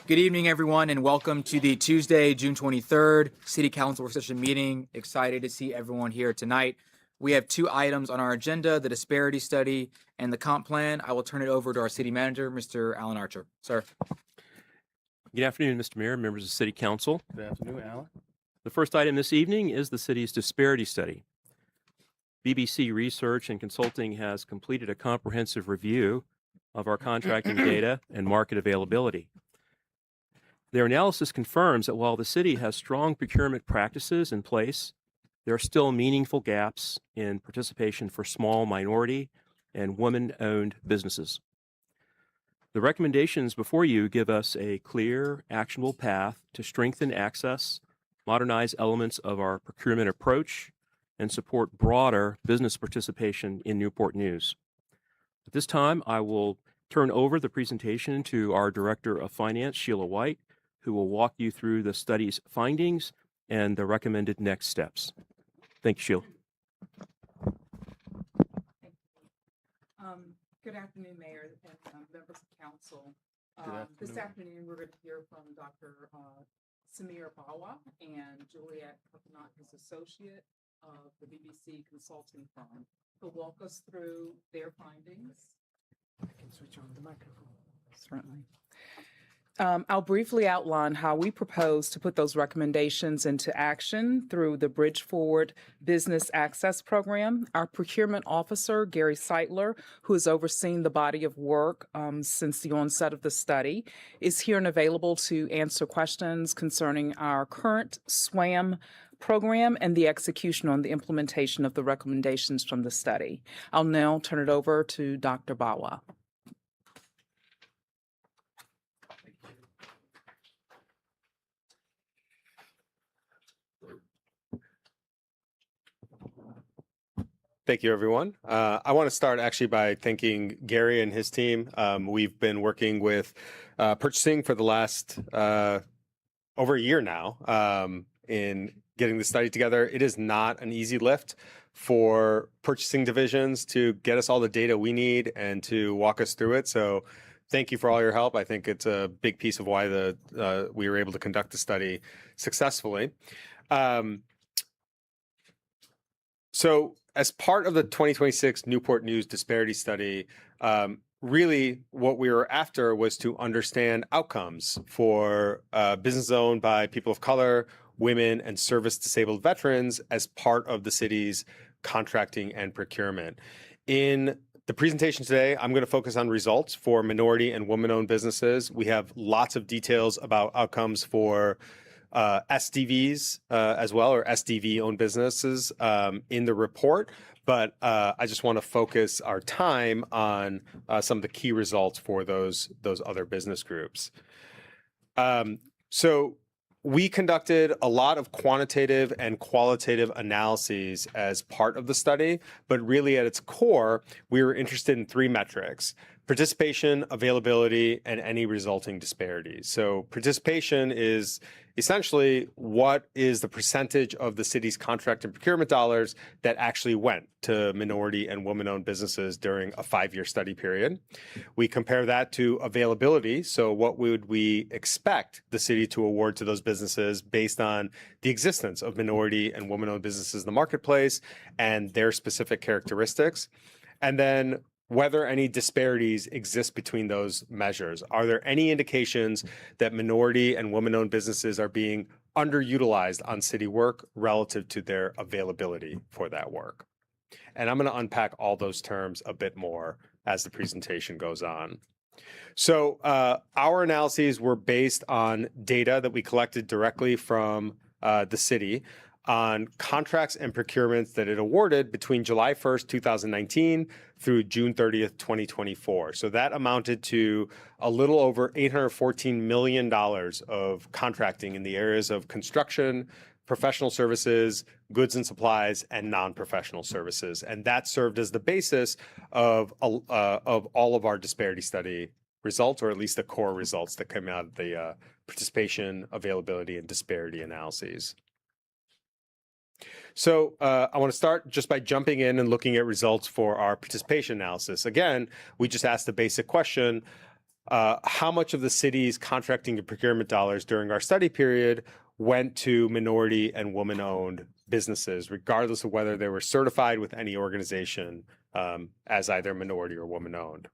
Good evening, everyone, and welcome to the Tuesday, June 23rd City Council work session meeting. Excited to see everyone here tonight. We have two items on our agenda, the disparity study and the comp plan. I will turn it over to our city manager, Mr. Alan Archer. Sir. Good afternoon, Mr. Mayor, members of City Council. Good afternoon, Alan. The first item this evening is the city's disparity study. BBC Research and Consulting has completed a comprehensive review of our contracting data and market availability. Their analysis confirms that while the city has strong procurement practices in place, there are still meaningful gaps in participation for small minority and women-owned businesses. The recommendations before you give us a clear, actionable path to strengthen access, modernize elements of our procurement approach, and support broader business participation in Newport News. At this time, I will turn over the presentation to our Director of Finance, Sheila White, who will walk you through the study's findings and the recommended next steps. Thank you, Sheila. Good afternoon, Mayor and members of Council. This afternoon, we're going to hear from Dr. Samir Bawa and Juliet Coconut, his associate of the BBC consulting firm, who'll walk us through their findings. I can switch on the microphone. Certainly. I'll briefly outline how we propose to put those recommendations into action through the Bridge Forward Business Access Program. Our procurement officer, Gary Seitler, who has overseen the body of work since the onset of the study, is here and available to answer questions concerning our current SWAM program and the execution on the implementation of the recommendations from the study. I'll now turn it over to Dr. Bawa. Thank you, everyone. I want to start actually by thanking Gary and his team. We've been working with purchasing for the last over a year now in getting the study together. It is not an easy lift for purchasing divisions to get us all the data we need and to walk us through it. So thank you for all your help. I think it's a big piece of why we were able to conduct the study successfully. So as part of the 2026 Newport News Disparity Study, really what we were after was to understand outcomes for businesses owned by people of color, women, and service-disabled veterans as part of the city's contracting and procurement. In the presentation today, I'm going to focus on results for minority and women-owned businesses. We have lots of details about outcomes for SDVs as well, or SDV-owned businesses in the report, but I just want to focus our time on some of the key results for those other business groups. So we conducted a lot of quantitative and qualitative analyses as part of the study, but really at its core, we were interested in three metrics. participation, availability, and any resulting disparities. So participation is essentially what is the percentage of the city's contract and procurement dollars that actually went to minority and woman-owned businesses during a 5-year study period. We compare that to availability. So what would we expect the city to award to those businesses based on the existence of minority and woman-owned businesses in the marketplace and their specific characteristics? And then whether any disparities exist between those measures. Are there any indications that minority and woman-owned businesses are being underutilized on city work relative to their availability for that work? And I'm going to unpack all those terms a bit more as the presentation goes on. So our analyses were based on data that we collected directly from the city on contracts and procurements that it awarded between July 1st, 2019 through June 30th, 2024. So that amounted to a little over $814 million of contracting in the areas of construction, professional services, goods and supplies, and non-professional services. And that served as the basis of all of our disparity study results, or at least the core results that came out of the participation, availability, and disparity analyses. So I want to start just by jumping in and looking at results for our participation analysis. Again, we just asked the basic question, how much of the city's contracting and procurement dollars during our study period went to minority and woman-owned businesses, regardless of whether they were certified with any organization as either minority or woman-owned.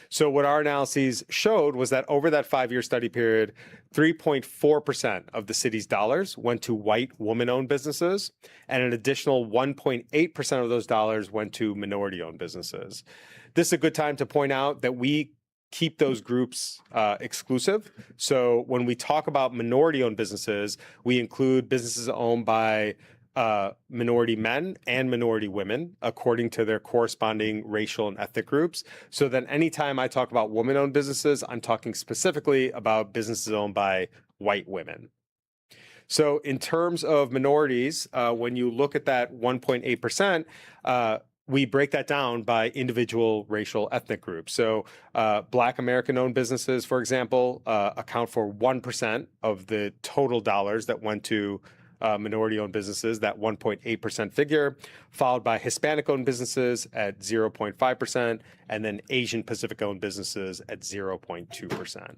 So what our analyses showed was that over that 5-year study period, 3.4% of the city's dollars went to white woman-owned businesses, and an additional 1.8% of those dollars went to minority-owned businesses. This is a good time to point out that we keep those groups exclusive. So when we talk about minority-owned businesses, we include businesses owned by minority men and minority women according to their corresponding racial and ethnic groups. So then anytime I talk about woman-owned businesses, I'm talking specifically about businesses owned by white women. So in terms of minorities, when you look at that 1.8%, we break that down by individual racial ethnic groups. So Black American-owned businesses, for example, account for 1% of the total dollars that went to minority-owned businesses, that 1.8% figure, followed by Hispanic-owned businesses at 0.5%, and then Asian Pacific-owned businesses at 0.2%.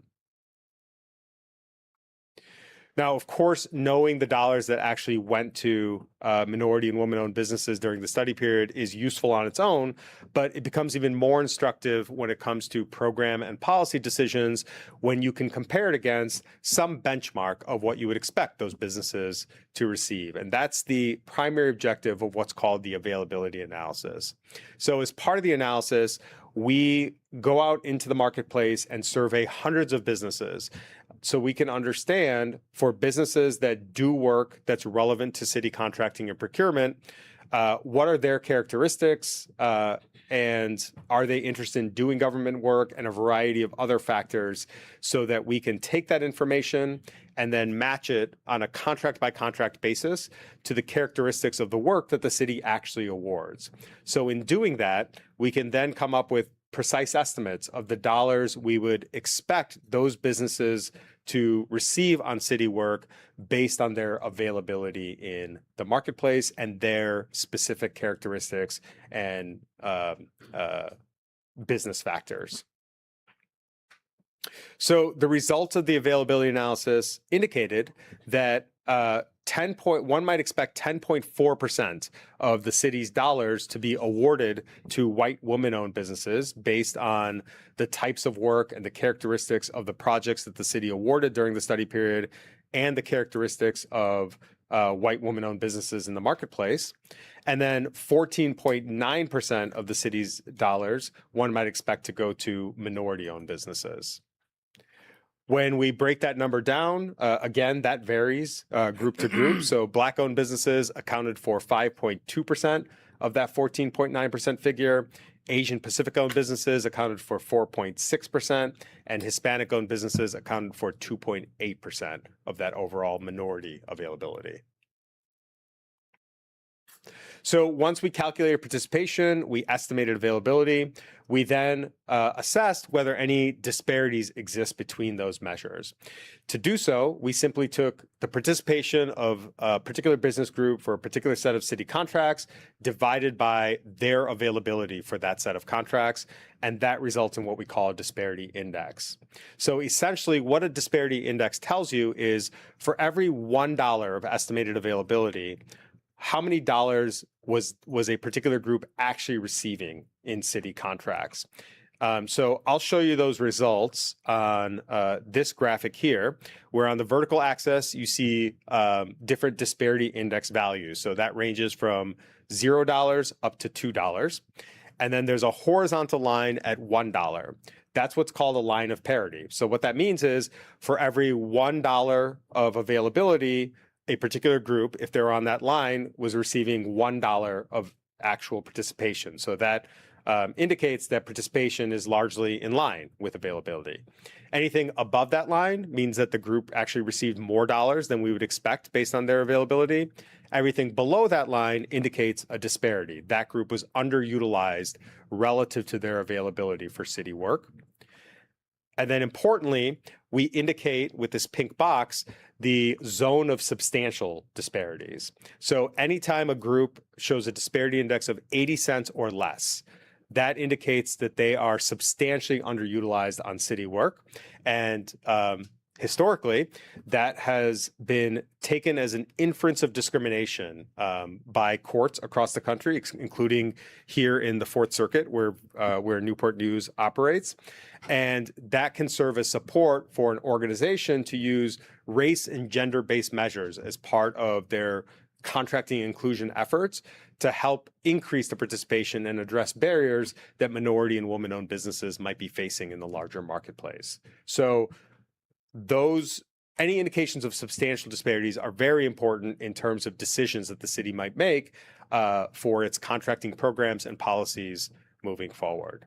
Now, of course, knowing the dollars that actually went to minority and woman-owned businesses during the study period is useful on its own, but it becomes even more instructive when it comes to program and policy decisions when you can compare it against some benchmark of what you would expect those businesses to receive. And that's the primary objective of what's called the availability analysis. So as part of the analysis, we go out into the marketplace and survey hundreds of businesses so we can understand for businesses that do work that's relevant to city contracting and procurement, what are their characteristics and are they interested in doing government work and a variety of other factors so that we can take that information and then match it on a contract by contract basis to the characteristics of the work that the city actually awards. So in doing that, we can then come up with precise estimates of the dollars we would expect those businesses to receive on city work based on their availability in the marketplace and their specific characteristics and business factors. So the results of the availability analysis indicated that one might expect 10.4% of the city's dollars to be awarded to white woman-owned businesses based on the types of work and the characteristics of the projects that the city awarded during the study period and the characteristics of white woman-owned businesses in the marketplace. And then 14.9% of the city's dollars one might expect to go to minority-owned businesses. When we break that number down, again, that varies group to group. So Black-owned businesses accounted for 5.2% of that 14.9% figure. Asian Pacific-owned businesses accounted for 4.6%, and Hispanic-owned businesses accounted for 2.8% of that overall minority availability. So once we calculated participation, we estimated availability. We then assessed whether any disparities exist between those measures. To do so, we simply took the participation of a particular business group for a particular set of city contracts divided by their availability for that set of contracts, and that results in what we call a disparity index. So essentially, what a disparity index tells you is for every $1 of estimated availability, how many dollars was a particular group actually receiving in city contracts. So I'll show you those results on this graphic here, where on the vertical axis, you see different disparity index values. So that ranges from $0 up to $2. And then there's a horizontal line at $1. That's what's called a line of parity. So what that means is for every $1 of availability, a particular group, if they're on that line, was receiving $1 of actual participation. So that indicates that participation is largely in line with availability. Anything above that line means that the group actually received more dollars than we would expect based on their availability. Everything below that line indicates a disparity. That group was underutilized relative to their availability for city work. And then importantly, we indicate with this pink box the zone of substantial disparities. So anytime a group shows a disparity index of 80 cents or less, that indicates that they are substantially underutilized on city work. And historically, that has been taken as an inference of discrimination by courts across the country, including here in the Fourth Circuit, where Newport News operates. And that can serve as support for an organization to use race and gender-based measures as part of their contracting inclusion efforts to help increase the participation and address barriers that minority and woman-owned businesses might be facing in the larger marketplace. So any indications of substantial disparities are very important in terms of decisions that the city might make for its contracting programs and policies moving forward.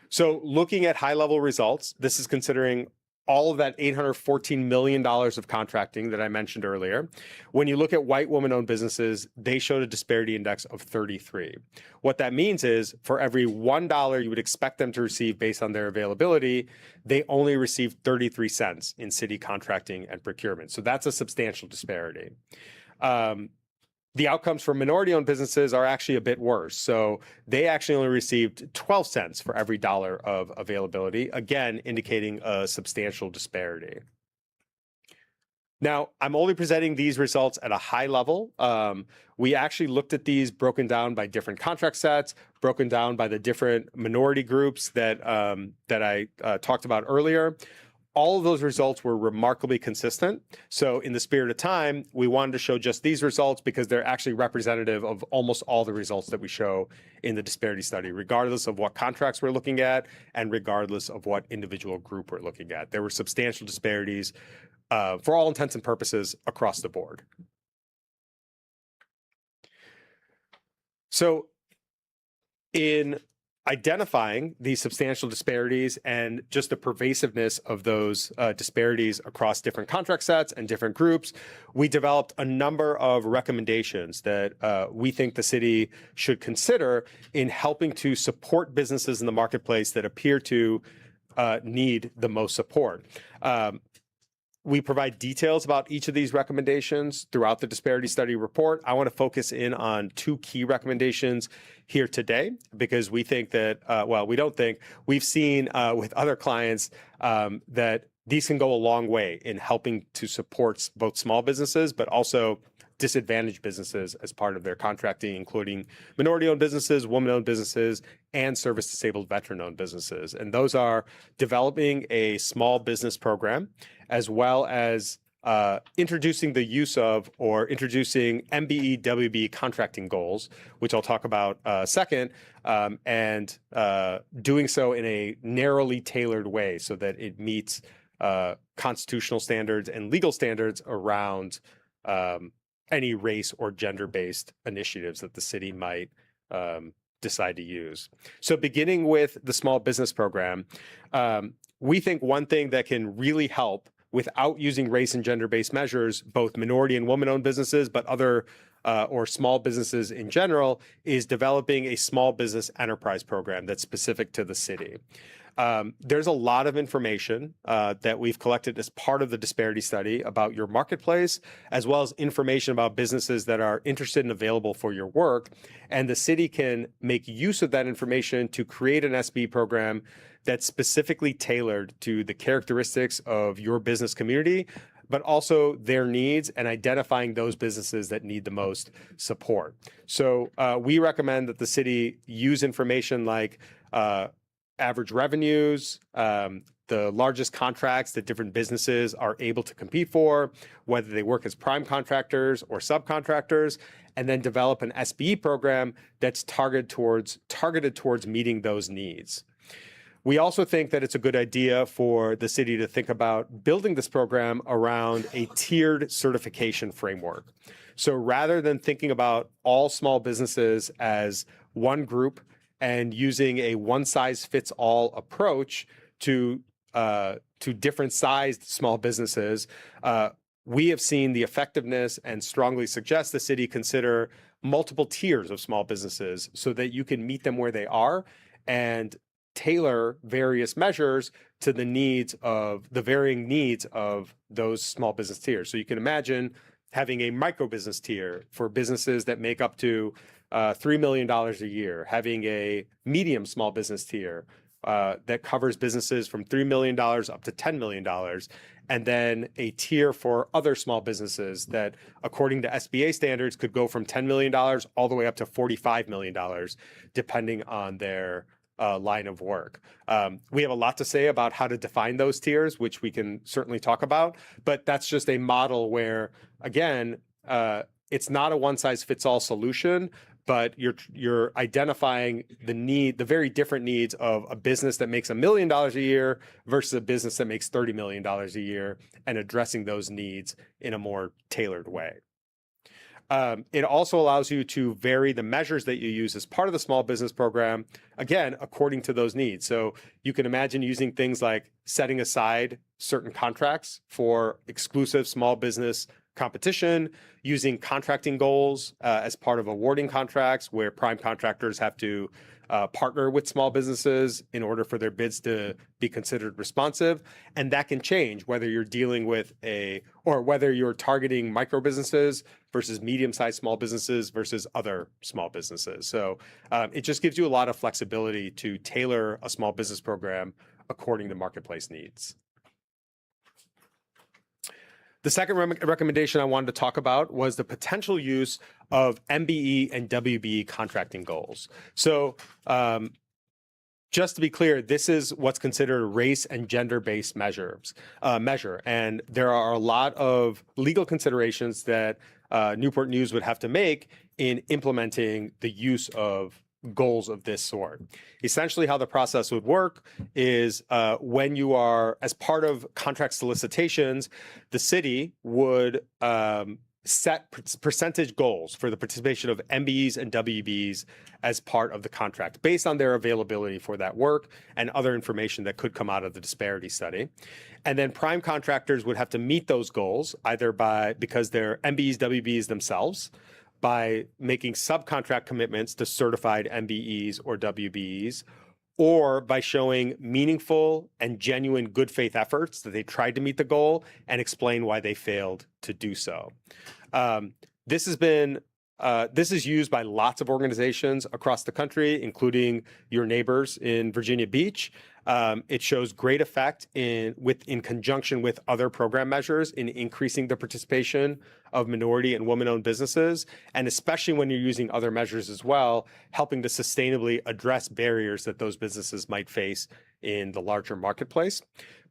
So looking at high-level results, this is considering all of that $814 million of contracting that I mentioned earlier. When you look at white woman-owned businesses, they showed a disparity index of 33. What that means is for every $1 you would expect them to receive based on their availability, they only received 33 cents in city contracting and procurement. So that's a substantial disparity. The outcomes for minority-owned businesses are actually a bit worse. So they actually only received 12 cents for every dollar of availability, again, indicating a substantial disparity. Now, I'm only presenting these results at a high level. We actually looked at these broken down by different contract sets, broken down by the different minority groups that I talked about earlier. All of those results were remarkably consistent. So in the spirit of time, we wanted to show just these results because they're actually representative of almost all the results that we show in the disparity study, regardless of what contracts we're looking at and regardless of what individual group we're looking at. There were substantial disparities for all intents and purposes across the board. So in identifying these substantial disparities and just the pervasiveness of those disparities across different contract sets and different groups, we developed a number of recommendations that we think the city should consider in helping to support businesses in the marketplace that appear to need the most support. We provide details about each of these recommendations throughout the disparity study report. I want to focus in on two key recommendations here today because we think that, we've seen with other clients that these can go a long way in helping to support both small businesses, but also disadvantaged businesses as part of their contracting, including minority-owned businesses, woman-owned businesses, and service-disabled veteran-owned businesses. And those are developing a small business program, as well as introducing the use of or introducing MBE WB contracting goals, which I'll talk about second, and doing so in a narrowly tailored way so that it meets constitutional standards and legal standards around any race or gender-based initiatives that the city might decide to use. So beginning with the small business program, we think one thing that can really help without using race and gender-based measures, both minority and woman-owned businesses, but other or small businesses in general, is developing a small business enterprise program that's specific to the city. There's a lot of information that we've collected as part of the disparity study about your marketplace, as well as information about businesses that are interested and available for your work. And the city can make use of that information to create an SB program that's specifically tailored to the characteristics of your business community, but also their needs and identifying those businesses that need the most support. So we recommend that the city use information like average revenues, the largest contracts that different businesses are able to compete for, whether they work as prime contractors or subcontractors, and then develop an SBE program that's targeted towards meeting those needs. We also think that it's a good idea for the city to think about building this program around a tiered certification framework. So rather than thinking about all small businesses as one group and using a one-size-fits-all approach to different sized small businesses, we have seen the effectiveness and strongly suggest the city consider multiple tiers of small businesses so that you can meet them where they are and tailor various measures to the varying needs of those small business tiers. So you can imagine having a micro business tier for businesses that make up to $3 million a year, having a medium small business tier that covers businesses from $3 million up to $10 million, and then a tier for other small businesses that, according to SBA standards, could go from $10 million all the way up to $45 million, depending on their line of work. We have a lot to say about how to define those tiers, which we can certainly talk about, but that's just a model where, again, it's not a one-size-fits-all solution, but you're identifying the very different needs of a business that makes $1 million a year versus a business that makes $30 million a year, and addressing those needs in a more tailored way. It also allows you to vary the measures that you use as part of the small business program, again, according to those needs. So you can imagine using things like setting aside certain contracts for exclusive small business competition, using contracting goals as part of awarding contracts where prime contractors have to partner with small businesses in order for their bids to be considered responsive. And that can change whether you're dealing with whether you're targeting micro businesses versus medium-sized small businesses versus other small businesses. So it just gives you a lot of flexibility to tailor a small business program according to marketplace needs. The second recommendation I wanted to talk about was the potential use of MBE and WBE contracting goals. So just to be clear, this is what's considered a race and gender-based measure. And there are a lot of legal considerations that Newport News would have to make in implementing the use of goals of this sort. Essentially, how the process would work is when you are, as part of contract solicitations, the city would set percentage goals for the participation of MBEs and WBEs as part of the contract based on their availability for that work and other information that could come out of the disparity study. And then prime contractors would have to meet those goals either because they're MBEs, WBEs themselves, by making subcontract commitments to certified MBEs or WBEs, or by showing meaningful and genuine good faith efforts that they tried to meet the goal and explain why they failed to do so. This is used by lots of organizations across the country, including your neighbors in Virginia Beach. It shows great effect in conjunction with other program measures in increasing the participation of minority and woman-owned businesses, and especially when you're using other measures as well, helping to sustainably address barriers that those businesses might face in the larger marketplace.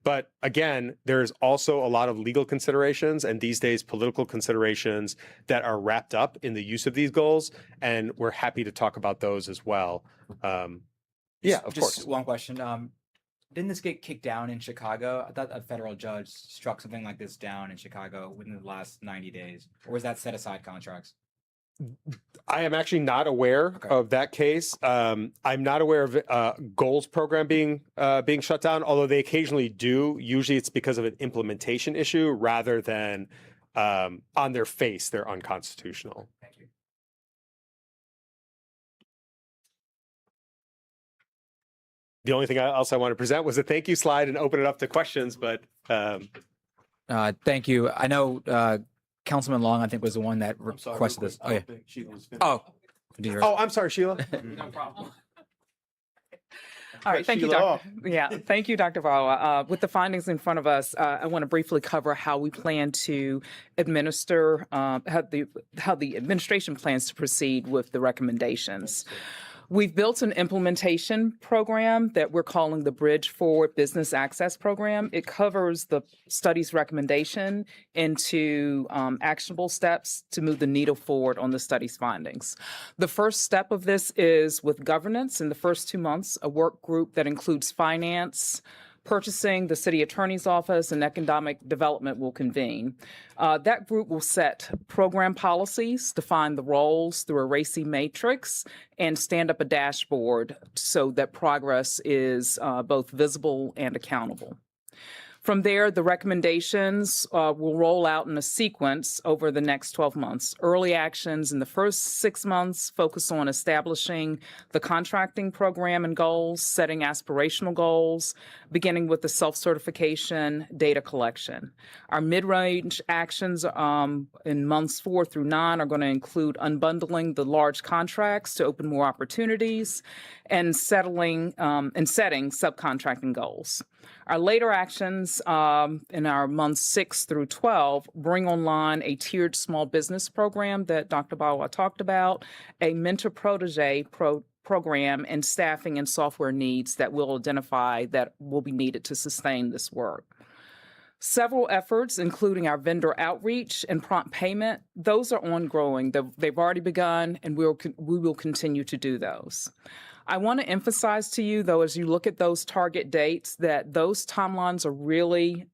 But again, there's also a lot of legal considerations and these days political considerations that are wrapped up in the use of these goals, and we're happy to talk about those as well. Yeah, of course. Just one question. Didn't this get kicked down in Chicago? I thought a federal judge struck something like this down in Chicago within the last 90 days. Or was that set aside contracts? I am actually not aware of that case. I'm not aware of goals program being shut down, although they occasionally do. Usually it's because of an implementation issue rather than on their face, they're unconstitutional. Thank you. The only thing else I want to present was a thank you slide and open it up to questions, but Thank you. I know Councilman Long, I think, was the one that requested this. Oh, yeah. Oh, oh, I'm sorry, Sheila. no problem. All right, thank you, Dr. Yeah, thank you, Dr. Vawa. With the findings in front of us, I want to briefly cover how we plan to administer, how the administration plans to proceed with the recommendations. We've built an implementation program that we're calling the Bridge Forward Business Access Program. It covers the study's recommendation into actionable steps to move the needle forward on the study's findings. The first step of this is with governance. In the first 2 months, a work group that includes finance, purchasing, the city attorney's office, and economic development will convene. That group will set program policies, define the roles through a RACI matrix, and stand up a dashboard so that progress is both visible and accountable. From there, the recommendations will roll out in a sequence over the next 12 months. Early actions in the first 6 months focus on establishing the contracting program and goals, setting aspirational goals, beginning with the self-certification data collection. Our mid-range actions in months 4 through 9 are going to include unbundling the large contracts to open more opportunities and setting subcontracting goals. Our later actions in our months 6 through 12 bring online a tiered small business program that Dr. Bawa talked about, a mentor-protege program, and staffing and software needs that we'll identify that will be needed to sustain this work. Several efforts, including our vendor outreach and prompt payment, those are ongoing. They've already begun, and we will continue to do those. I want to emphasize to you, though, as you look at those target dates, that those timelines are really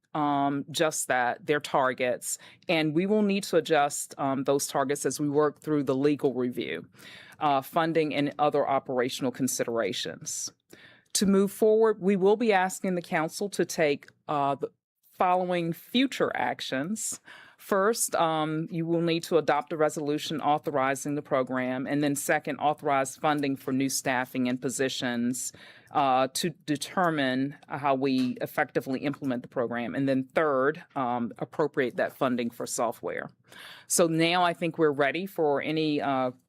just that, they're targets, and we will need to adjust those targets as we work through the legal review, funding, and other operational considerations. To move forward, we will be asking the council to take the following future actions. First, you will need to adopt a resolution authorizing the program, and then second, authorize funding for new staffing and positions to determine how we effectively implement the program, and then third, appropriate that funding for software. So now I think we're ready for any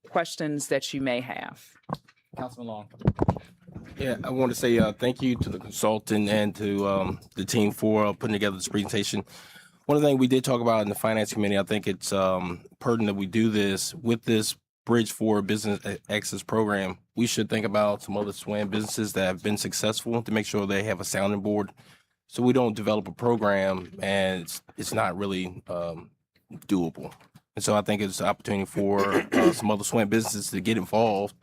questions that you may have. Councilman Long. Yeah, I want to say thank you to the consultant and to the team for putting together this presentation. One of the things we did talk about in the finance committee, I think it's pertinent that we do this with this Bridge Forward Business Access Program. We should think about some other SWAM businesses that have been successful to make sure they have a sounding board, so we don't develop a program and it's not really doable. And so I think it's an opportunity for some other SWAM businesses to get involved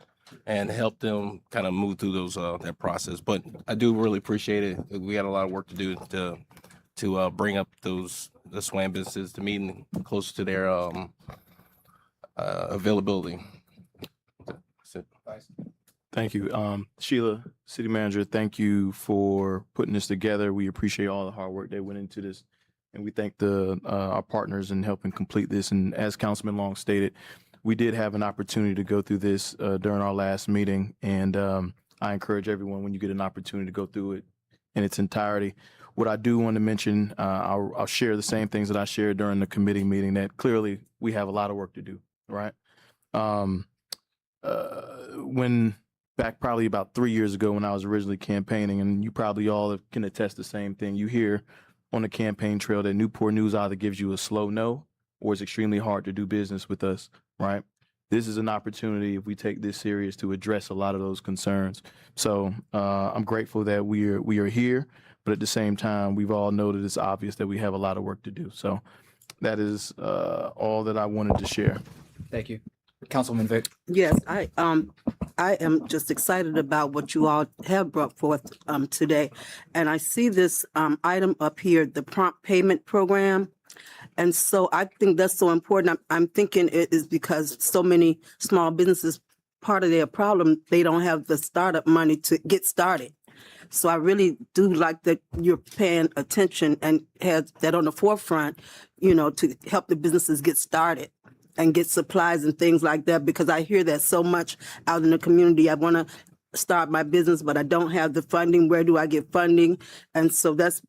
and help them kind of move through those that process. But I do really appreciate it. We got a lot of work to do to bring up the SWAM businesses to meeting closer to their availability. Thank you. Sheila, City Manager, thank you for putting this together. We appreciate all the hard work that went into this, and we thank our partners in helping complete this. And as Councilman Long stated, we did have an opportunity to go through this during our last meeting, and I encourage everyone, when you get an opportunity, to go through it in its entirety. What I do want to mention, I'll share the same things that I shared during the committee meeting, that clearly we have a lot of work to do, right? When back probably about 3 years ago when I was originally campaigning, and you probably all can attest the same thing, you hear on the campaign trail that Newport News either gives you a slow no or it's extremely hard to do business with us, right? This is an opportunity, if we take this serious, to address a lot of those concerns. So I'm grateful that we are here, but at the same time, we've all noted it's obvious that we have a lot of work to do. So that is all that I wanted to share. Thank you. Councilwoman Vick. Yes, I am just excited about what you all have brought forth today. And I see this item up here, the prompt payment program. And so I think that's so important. I'm thinking it is because so many small businesses, part of their problem, they don't have the startup money to get started. So I really do like that you're paying attention and have that on the forefront, to help the businesses get started and get supplies and things like that, because I hear that so much out in the community. I want to start my business, but I don't have the funding. Where do I get funding? And so that's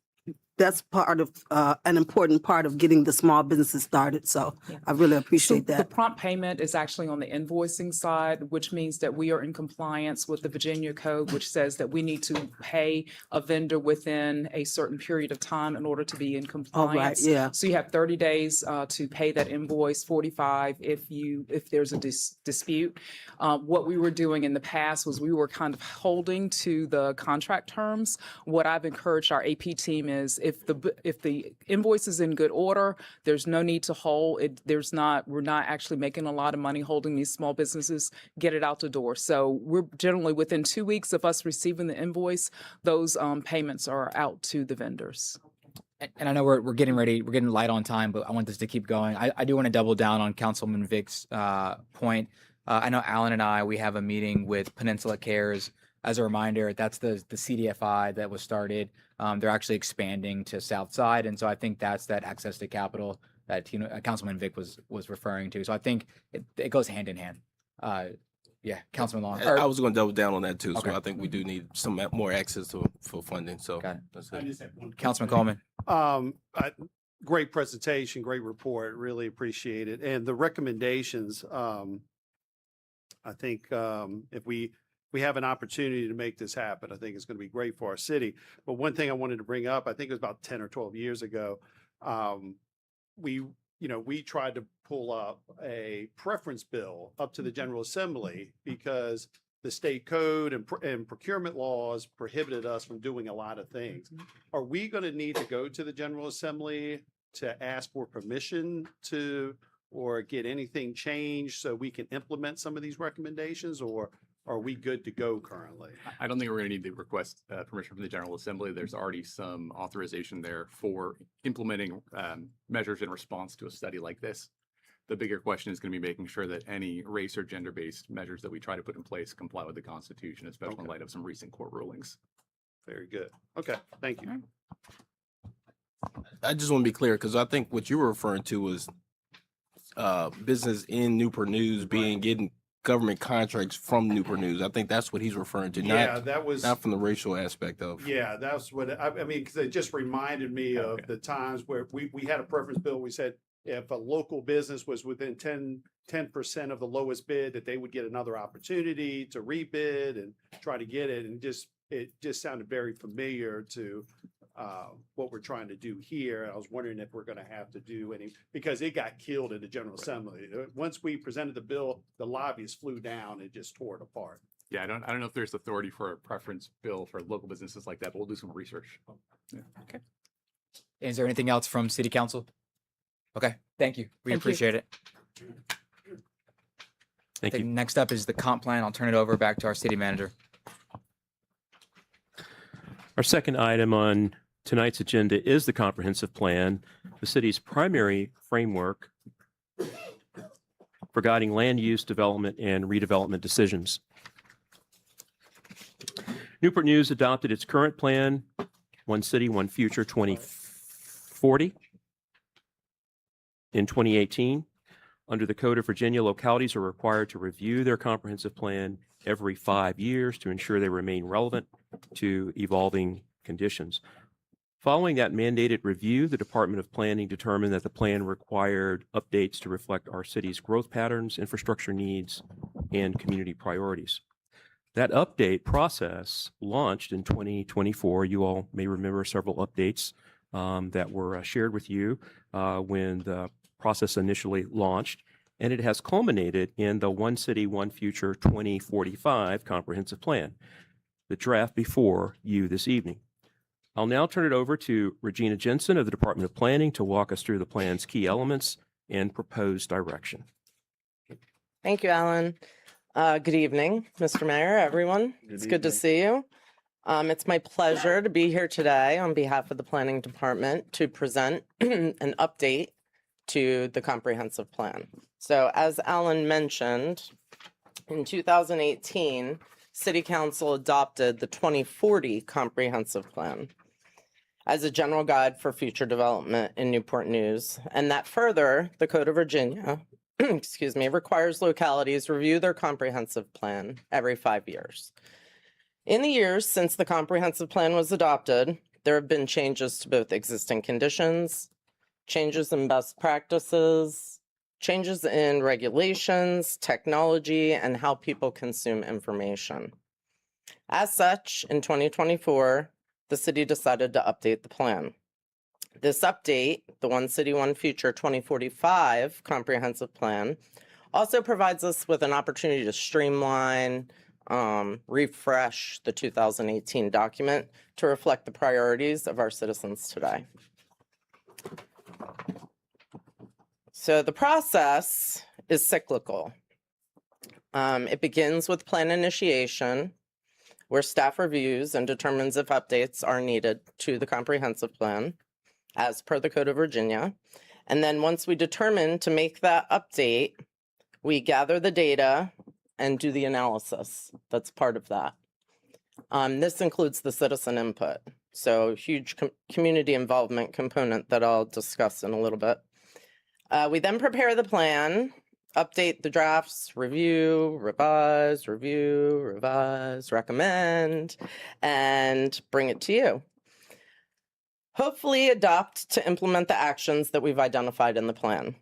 part of an important part of getting the small businesses started. So I really appreciate The that. prompt payment is actually on the invoicing side, which means that we are in compliance with the Virginia Code, which says that we need to pay a vendor within a certain period of time in order to be in All right, compliance. yeah. So you have 30 days to pay that invoice, 45 if there's a dispute. What we were doing in the past was we were kind of holding to the contract terms. What I've encouraged our AP team is if the invoice is in good order, there's no need to hold it. We're not actually making a lot of money holding these small businesses. Get it out the door. So we're generally within 2 weeks of us receiving the invoice, those payments are out to the vendors. And I know we're getting ready, we're getting light on time, but I want this to keep going. I do want to double down on Councilman Vick's point. I know Alan and we have a meeting with Peninsula Cares. As a reminder, that's the CDFI that was started. They're actually expanding to South Side, and so I think that's that access to capital that Councilman Vick was referring to. So I think it goes hand in hand. Councilman Long. I was going to double down on that too. Okay. So I think we do need some more access for funding. So Got it. that's I it. just have one Councilman comment. Coleman. Great presentation, great report, really appreciate it. And the recommendations, I think if we have an opportunity to make this happen, I think it's going to be great for our city. But one thing I wanted to bring up, I think it was about 10 or 12 years ago, we tried to pull up a preference bill up to the General Assembly because the state code and procurement laws prohibited us from doing a lot of things. Are we going to need to go to the General Assembly to ask for permission or get anything changed so we can implement some of these recommendations, or are we good to go currently? I don't think we're going to need to request permission from the General Assembly. There's already some authorization there for implementing measures in response to a study like this. The bigger question is going to be making sure that any race or gender-based measures that we try to put in place comply with the Constitution, especially in light of some recent court rulings. Very good. Okay, thank you. I just want to be clear because I think what you were referring to was business in Newport News getting government contracts from Newport News. I think that's what he's referring to, Yeah, that was. not from the racial aspect of. Yeah, that's what, I mean, because it just reminded me of the times where we had a preference bill. We said if a local business was within 10% of the lowest bid, that they would get another opportunity to rebid and try to get it. And it just sounded very familiar to what we're trying to do here. I was wondering if we're going to have to do any, because it got killed in the General Assembly. Once we presented the bill, the lobbyists flew down and just tore it apart. Yeah, I don't know if there's authority for a preference bill for local businesses like that, but we'll do some research. Is there anything else from City Council? Okay, thank you. We Thank you. appreciate it. Thank you. Next up is the comp plan. I'll turn it over back to our city manager. Our second item on tonight's agenda is the comprehensive plan, the city's primary framework for guiding land use, development, and redevelopment decisions. Newport News adopted its current plan, One City, One Future 2040, in 2018. Under the Code of Virginia, localities are required to review their comprehensive plan every 5 years to ensure they remain relevant to evolving conditions. Following that mandated review, the Department of Planning determined that the plan required updates to reflect our city's growth patterns, infrastructure needs, and community priorities. That update process launched in 2024. You all may remember several updates that were shared with you when the process initially launched, and it has culminated in the One City, One Future 2045 comprehensive plan, the draft before you this evening. I'll now turn it over to Regina Jensen of the Department of Planning to walk us through the plan's key elements and proposed direction. Thank you, Alan. Good evening, Mr. Mayor, everyone. It's good to see you. It's my pleasure to be here today on behalf of the Planning Department to present an update to the comprehensive plan. So as Alan mentioned, in 2018, City Council adopted the 2040 Comprehensive Plan as a general guide for future development in Newport News, and that further, the Code of Virginia, excuse me, requires localities review their comprehensive plan every 5 years. In the years since the comprehensive plan was adopted, there have been changes to both existing conditions, changes in best practices, changes in regulations, technology, and how people consume information. As such, in 2024, the city decided to update the plan. This update, the One City, One Future 2045 Comprehensive Plan, also provides us with an opportunity to streamline, refresh the 2018 document to reflect the priorities of our citizens today. So the process is cyclical. It begins with plan initiation, where staff reviews and determines if updates are needed to the comprehensive plan, as per the Code of Virginia. And then once we determine to make that update, we gather the data and do the analysis that's part of that. This includes the citizen input, so huge community involvement component that I'll discuss in a little bit. We then prepare the plan, update the drafts, review, revise, recommend, and bring it to you. Hopefully adopt to implement the actions that we've identified in the plan.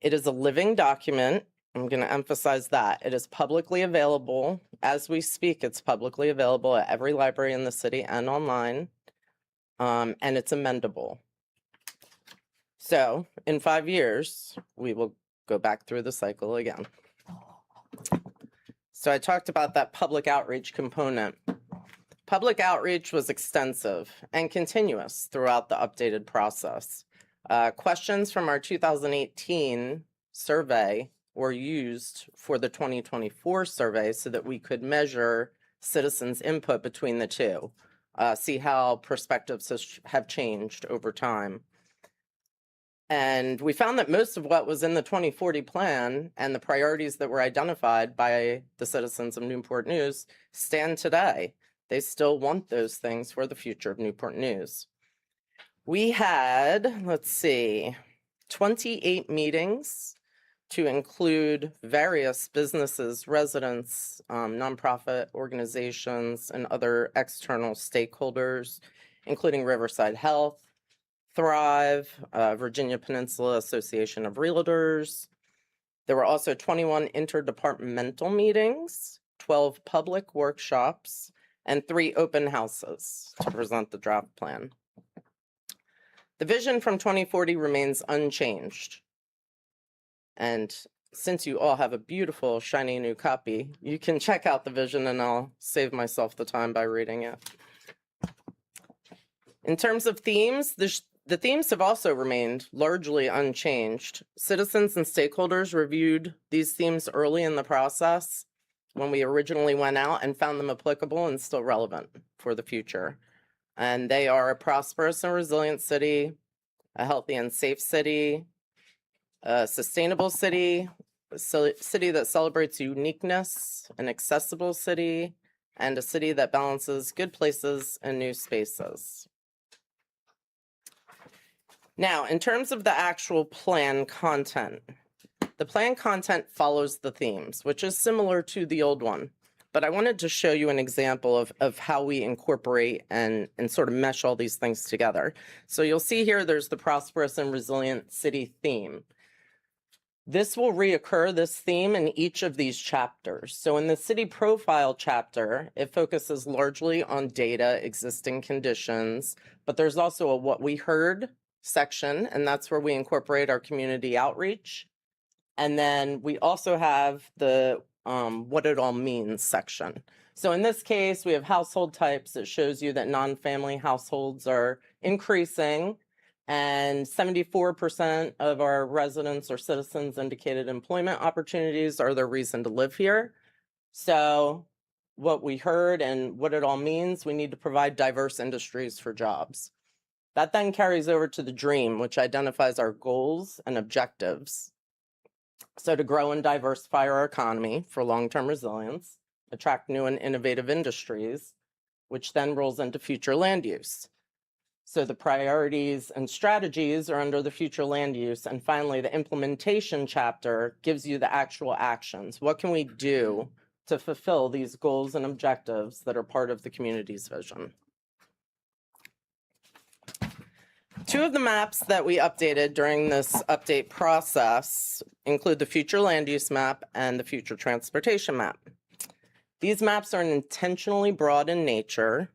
It is a living document. I'm going to emphasize that. It is publicly available. As we speak, it's publicly available at every library in the city and online, and it's amendable. So in 5 years, we will go back through the cycle again. So I talked about that public outreach component. Public outreach was extensive and continuous throughout the updated process. Questions from our 2018 survey were used for the 2024 survey so that we could measure citizens' input between the two, see how perspectives have changed over time. And we found that most of what was in the 2040 plan and the priorities that were identified by the citizens of Newport News stand today. They still want those things for the future of Newport News. We had, 28 meetings to include various businesses, residents, nonprofit organizations, and other external stakeholders, including Riverside Health, Thrive, Virginia Peninsula Association of Realtors. There were also 21 interdepartmental meetings, 12 public workshops, and 3 open houses to present the draft plan. The vision from 2040 remains unchanged. And since you all have a beautiful, shiny new copy, you can check out the vision and I'll save myself the time by reading it. In terms of themes, the themes have also remained largely unchanged. Citizens and stakeholders reviewed these themes early in the process when we originally went out and found them applicable and still relevant for the future. And they are a prosperous and resilient city, a healthy and safe city, a sustainable city, a city that celebrates uniqueness, an accessible city, and a city that balances good places and new spaces. Now, in terms of the actual plan content, the plan content follows the themes, which is similar to the old one. But I wanted to show you an example of how we incorporate and sort of mesh all these things together. So you'll see here there's the prosperous and resilient city theme. This will reoccur, this theme, in each of these chapters. So in the city profile chapter, it focuses largely on data, existing conditions, but there's also a what we heard section, and that's where we incorporate our community outreach. And then we also have the what it all means section. So in this case, we have household types. It shows you that non-family households are increasing, and 74% of our residents or citizens indicated employment opportunities are their reason to live here. So what we heard and what it all means, we need to provide diverse industries for jobs. That then carries over to the dream, which identifies our goals and objectives. So to grow and diversify our economy for long-term resilience, attract new and innovative industries, which then rolls into future land use. So the priorities and strategies are under the future land use. And finally, the implementation chapter gives you the actual actions. What can we do to fulfill these goals and objectives that are part of the community's vision? Two of the maps that we updated during this update process include the future land use map and the future transportation map. These maps are intentionally broad in nature.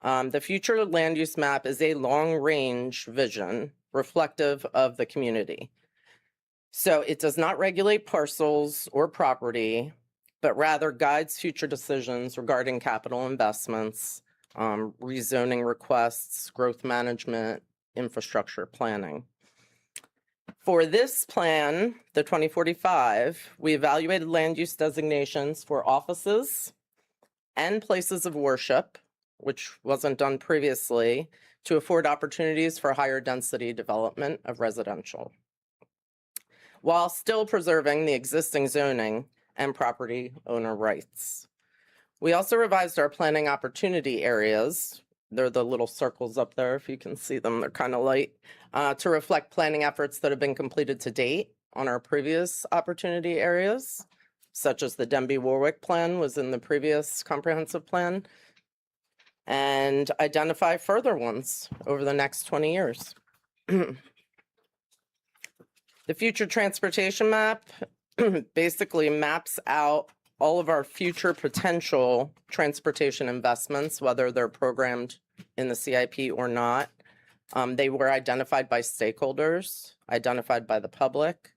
The future land use map is a long-range vision reflective of the community. So it does not regulate parcels or property, but rather guides future decisions regarding capital investments, rezoning requests, growth management, infrastructure planning. For this plan, the 2045, we evaluated land use designations for offices and places of worship, which wasn't done previously, to afford opportunities for higher density development of residential, while still preserving the existing zoning and property owner rights. We also revised our planning opportunity areas. They're the little circles up there, if you can see them, they're kind of light, to reflect planning efforts that have been completed to date on our previous opportunity areas, such as the Denby-Warwick plan was in the previous comprehensive plan, and identify further ones over the next 20 years. The future transportation map basically maps out all of our future potential transportation investments, whether they're programmed in the CIP or not. They were identified by stakeholders, identified by the public.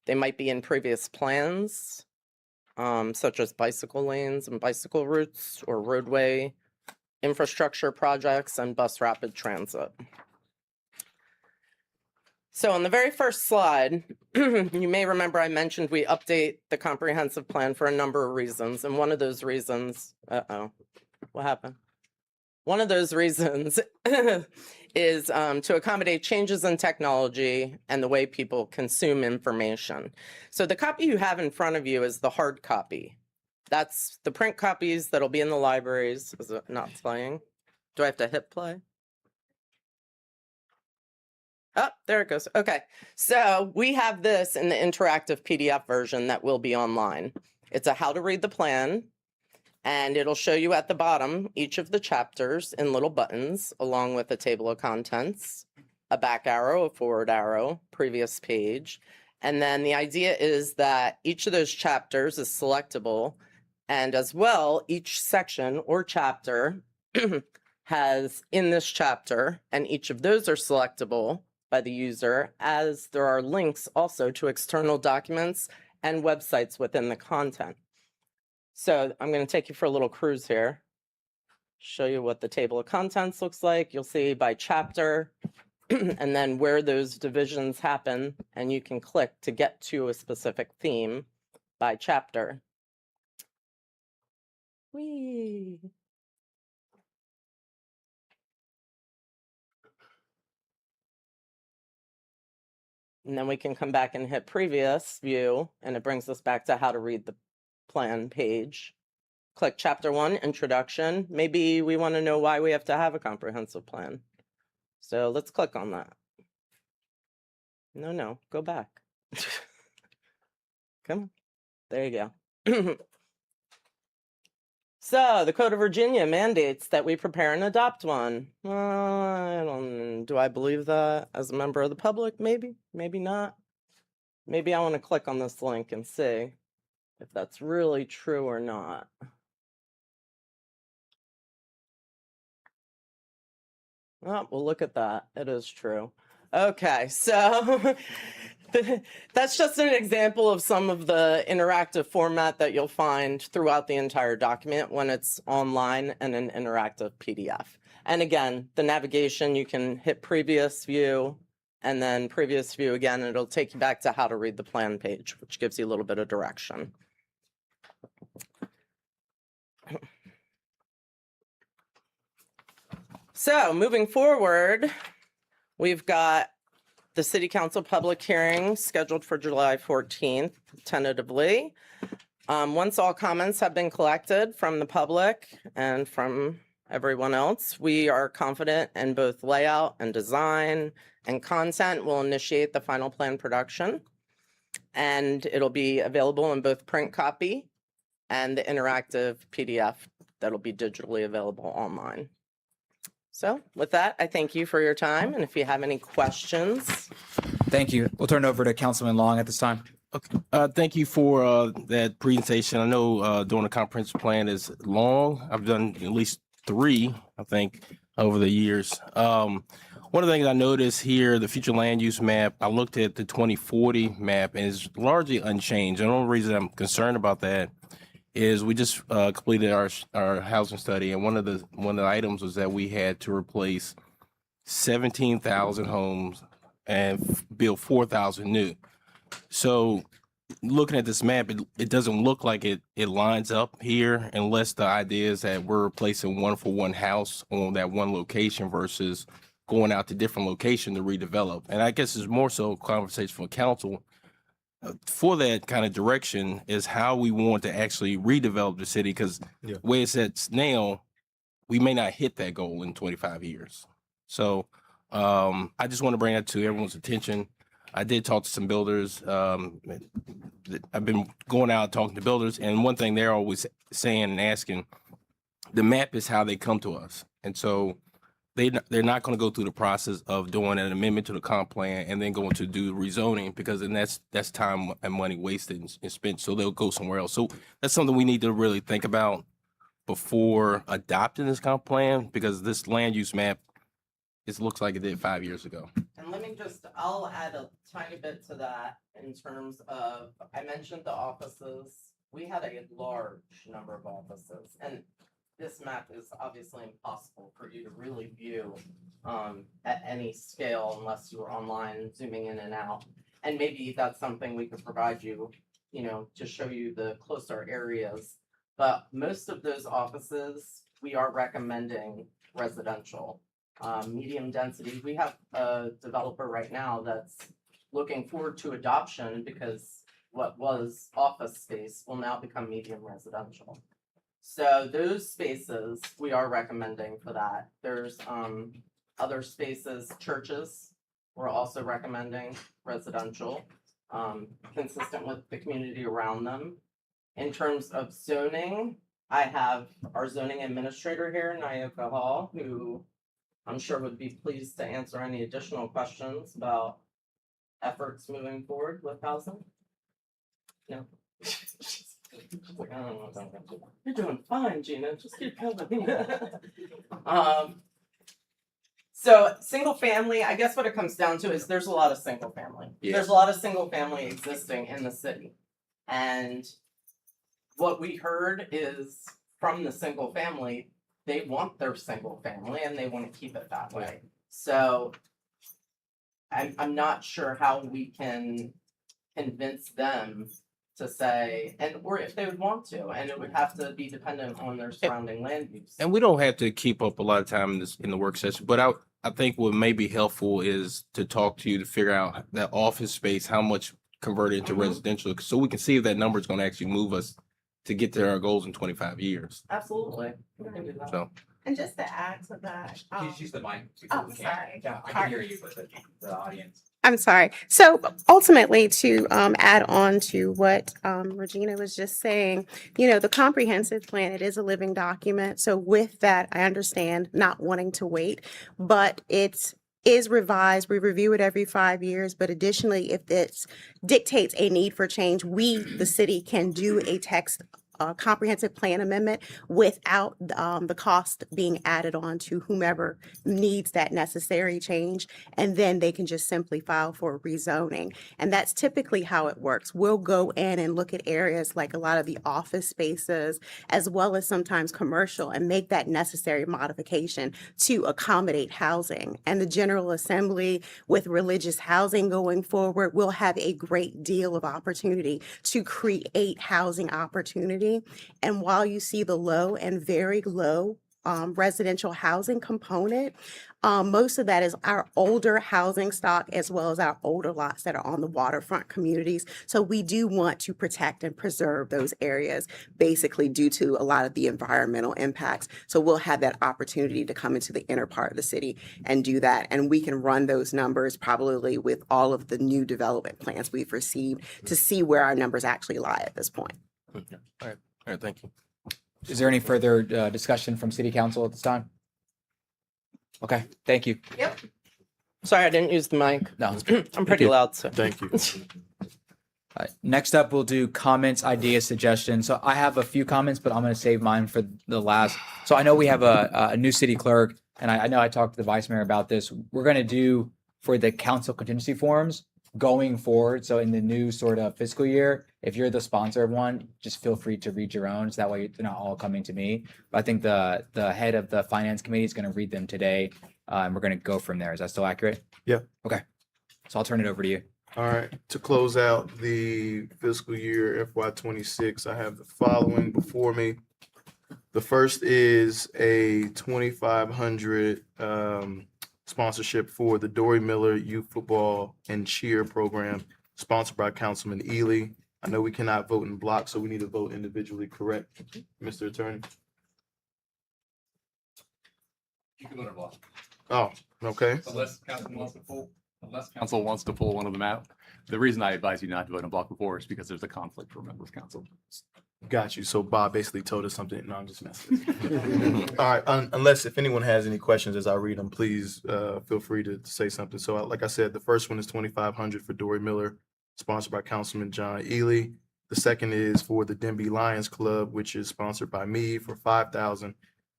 They might be in previous plans, such as bicycle lanes and bicycle routes or roadway infrastructure projects and bus rapid transit. So on the very first slide, you may remember I mentioned we update the comprehensive plan for a number of reasons. And one of those reasons, what happened? One of those reasons is to accommodate changes in technology and the way people consume information. So the copy you have in front of you is the hard copy. That's the print copies that'll be in the libraries. Is it not playing? Do I have to hit play? Oh, there it goes. Okay. So we have this in the interactive PDF version that will be online. It's a how to read the plan, and it'll show you at the bottom each of the chapters in little buttons, along with a table of contents, a back arrow, a forward arrow, previous page. And then the idea is that each of those chapters is selectable. And as well, each section or chapter has in this chapter, and each of those are selectable by the user, as there are links also to external documents and websites within the content. So I'm going to take you for a little cruise here, show you what the table of contents looks like. You'll see by chapter and then where those divisions happen, and you can click to get to a specific theme by chapter. Whee! And then we can come back and hit previous view, and it brings us back to how to read the plan page. Click chapter 1, introduction. Maybe we want to know why we have to have a comprehensive plan. So let's click on that. No, go back. Come on. There you go. So the Code of Virginia mandates that we prepare and adopt one. Do I believe that as a member of the public? Maybe, maybe not. Maybe I want to click on this link and see if that's really true or not. Oh, well, look at that. It is true. Okay, so that's just an example of some of the interactive format that you'll find throughout the entire document when it's online and an interactive PDF. And again, the navigation, you can hit previous view and then previous view again, and it'll take you back to how to read the plan page, which gives you a little bit of direction. So moving forward, we've got the City Council public hearing scheduled for July 14th, tentatively. Once all comments have been collected from the public and from everyone else, we are confident in both layout and design and content. Will initiate the final plan production, and it'll be available in both print copy and the interactive PDF that'll be digitally available online. So with that, I thank you for your time, and if you have any questions. Thank you. We'll turn it over to Councilman Long at this time. Thank you for that presentation. I know doing a comprehensive plan is long. I've done at least 3, I think, over the years. One of the things I noticed here, the future land use map, I looked at the 2040 map and it's largely unchanged. And the only reason I'm concerned about that is we just completed our housing study, and one of the items was that we had to replace 17,000 homes and build 4,000 new. So looking at this map, it doesn't look like it lines up here, unless the idea is that we're replacing 1-for-1 house on that one location versus going out to different location to redevelop. And I guess it's more so a conversation for council for that kind of direction is how we want to actually redevelop the city, because the way it sits now, we may not hit that goal in 25 years. So I just want to bring that to everyone's attention. I did talk to some builders. I've been going out talking to builders, and one thing they're always saying and asking, the map is how they come to us. And so they're not going to go through the process of doing an amendment to the comp plan and then going to do rezoning, because then that's time and money wasted and spent. So they'll go somewhere else. So that's something we need to really think about before adopting this comp plan, because this land use map, it looks like it did 5 years ago. And I'll add a tiny bit to that in terms of, I mentioned the offices. We had a large number of offices, and this map is obviously impossible for you to really view at any scale unless you were online, zooming in and out. And maybe that's something we could provide you, to show you the closer areas. But most of those offices, we are recommending residential. Medium density. We have a developer right now that's looking forward to adoption because what was office space will now become medium residential. So those spaces we are recommending for that. There's other spaces, churches, we're also recommending residential, consistent with the community around them. In terms of zoning, I have our zoning administrator here, Nayoka Hall, who I'm sure would be pleased to answer any additional questions about efforts moving forward with housing. No. She's like, I don't know what I'm gonna do. You're doing fine, Gina. Just keep going. So single family, I guess what it comes down to is there's a lot of single family. Yeah. There's a lot of single family existing in the city. And what we heard is from the single family, they want their single family and they want to keep it that way. So I'm not sure how we can convince them to say, or if they would want to, and it would have to be dependent on their surrounding land use. And we don't have to keep up a lot of time in the work session, but I think what may be helpful is to talk to you to figure out that office space, how much converted into residential, so we can see if that number is going to actually move us to get to our goals in 25 years. Absolutely. We can do that. So. And just to add to that. Please use the mic. Oh, sorry. Yeah, I can hear you, but the audience. I'm sorry. So ultimately, to add on to what Regina was just saying, the comprehensive plan, it is a living document. So with that, I understand not wanting to wait, but it is revised. We review it every 5 years. But additionally, if it dictates a need for change, we, the city, can do a text comprehensive plan amendment without the cost being added on to whomever needs that necessary change. And then they can just simply file for rezoning. And that's typically how it works. We'll go in and look at areas like a lot of the office spaces, as well as sometimes commercial, and make that necessary modification to accommodate housing. And the General Assembly, with religious housing going forward, will have a great deal of opportunity to create housing opportunity. And while you see the low and very low residential housing component. Most of that is our older housing stock as well as our older lots that are on the waterfront communities. So we do want to protect and preserve those areas, basically due to a lot of the environmental impacts. So we'll have that opportunity to come into the inner part of the city and do that. And we can run those numbers probably with all of the new development plans we've received to see where our numbers actually lie at this point. Okay. All right, thank you. Is there any further discussion from City Council at this time? Okay, thank you. Yep. Sorry, I didn't use the mic. No, it's good. I'm pretty loud, so. Thank you. Next up, we'll do comments, ideas, suggestions. So I have a few comments, but I'm going to save mine for the last. So I know we have a new city clerk, and I know I talked to the vice mayor about this. We're going to do for the council contingency forums going forward. So in the new sort of fiscal year, if you're the sponsor of one, just feel free to read your own. So that way they're not all coming to me. But I think the head of the finance committee is going to read them today. And we're going to go from there. Is that still accurate? Yeah. Okay. So I'll turn it over to you. All right, to close out the fiscal year FY26, I have the following before me. The first is a 2,500 sponsorship for the Dory Miller Youth Football and Cheer Program, sponsored by Councilman Ely. I know we cannot vote in block, so we need to vote individually, correct, Mr. Attorney? You can vote in block. Oh, okay. Unless council wants to pull one of them out. The reason I advise you not to vote in block before is because there's a conflict for a member of council. Got you. So Bob basically told us something. No, I'm just messing. All right. Unless if anyone has any questions as I read them, please feel free to say something. So like I said, the first one is 2,500 for Dory Miller, sponsored by Councilman John Ely. The second is for the Denby Lions Club, which is sponsored by me for 5,000.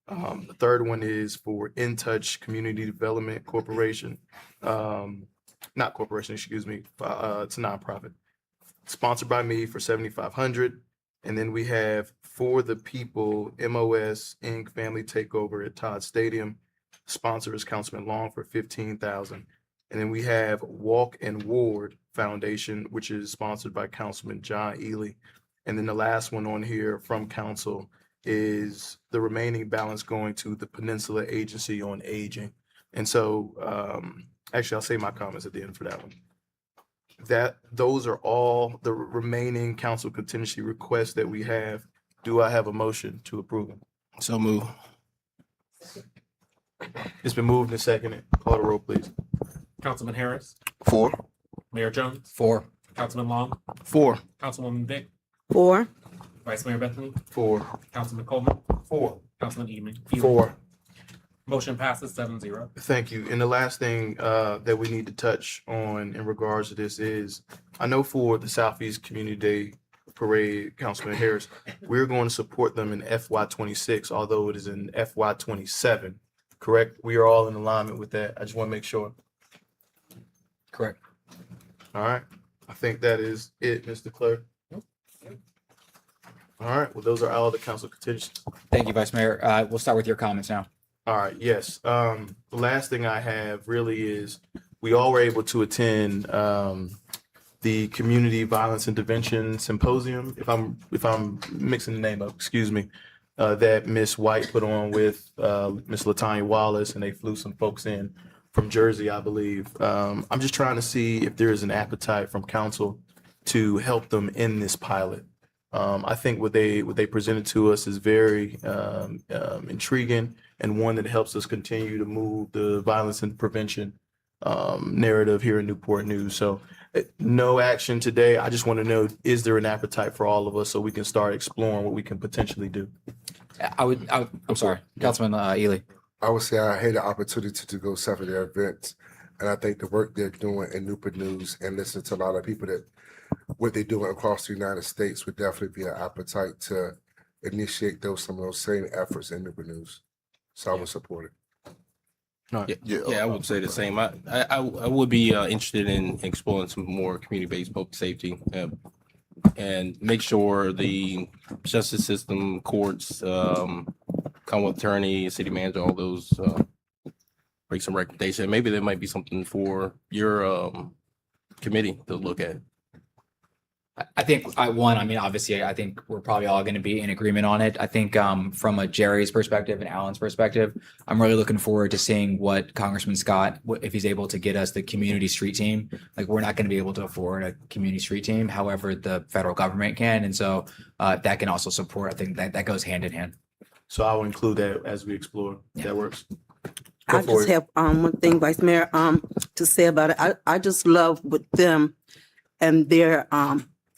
The third one is for In Touch Community Development Corporation. Not corporation, excuse me. It's a nonprofit. Sponsored by me for 7,500. And then we have For the People MOS Inc. Family Takeover at Todd Stadium. Sponsor is Councilman Long for 15,000. And then we have Walk and Ward Foundation, which is sponsored by Councilman John Ely. And then the last one on here from council is the remaining balance going to the Peninsula Agency on Aging. And so actually I'll say my comments at the end for that one. Those are all the remaining council contingency requests that we have. Do I have a motion to approve them? So move. It's been moved and seconded. Call the roll, please. Councilman Harris, 4. Mayor Jones, 4. Councilman Long, 4. Councilwoman Vick, 4, Vice Mayor Bethany, 4. Councilman Coleman, 4. Councilman Eman. 4. Motion passes 7-0. Thank you. And the last thing that we need to touch on in regards to this is, I know for the Southeast Community Day Parade, Councilman Harris, we're going to support them in FY26, although it is in FY27, correct? We are all in alignment with that. I just want to make sure. Correct. All right. I think that is it, Mr. Clerk. All right. Well, those are all the council contingencies. Thank you, Vice Mayor. We'll start with your comments now. All right, yes. The last thing I have really is we all were able to attend the Community Violence Intervention Symposium, if I'm mixing the name up, excuse me, that Miss White put on with Miss LaTanya Wallace, and they flew some folks in from Jersey, I believe. I'm just trying to see if there is an appetite from council to help them in this pilot. I think what they presented to us is very intriguing, and one that helps us continue to move the violence and prevention narrative here in Newport News. So no action today. I just want to know, is there an appetite for all of us so we can start exploring what we can potentially do? I'm sorry, Councilman Ely. I would say I had the opportunity to go some of their events, and I think the work they're doing in Newport News and listen to a lot of people that what they're doing across the United States would definitely be an appetite to initiate some of those same efforts in Newport News. So I would support it. Yeah, I would say the same. I would be interested in exploring some more community-based public safety and make sure the justice system, courts, Commonwealth Attorney, City Manager, all those bring some recommendation. Maybe there might be something for your committee to look at. I think obviously, I think we're probably all going to be in agreement on it. I think from a Jerry's perspective and Alan's perspective, I'm really looking forward to seeing what Congressman Scott, if he's able to get us the community street team. Like, we're not going to be able to afford a community street team. However, the federal government can. And so that can also support, I think that goes hand in hand. So I will include that as we explore. That works. I just have one thing, Vice Mayor, to say about it. I just love with them and their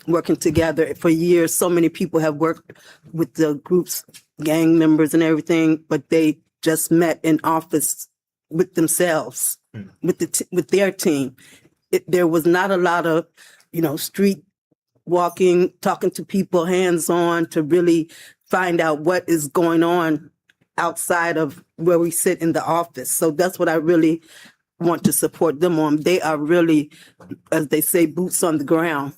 working together for years. So many people have worked with the groups, gang members and everything, but they just met in office with themselves, with their team. There was not a lot of, street walking, talking to people hands-on to really find out what is going on outside of where we sit in the office. So that's what I really want to support them on. They are really, as they say, boots on the ground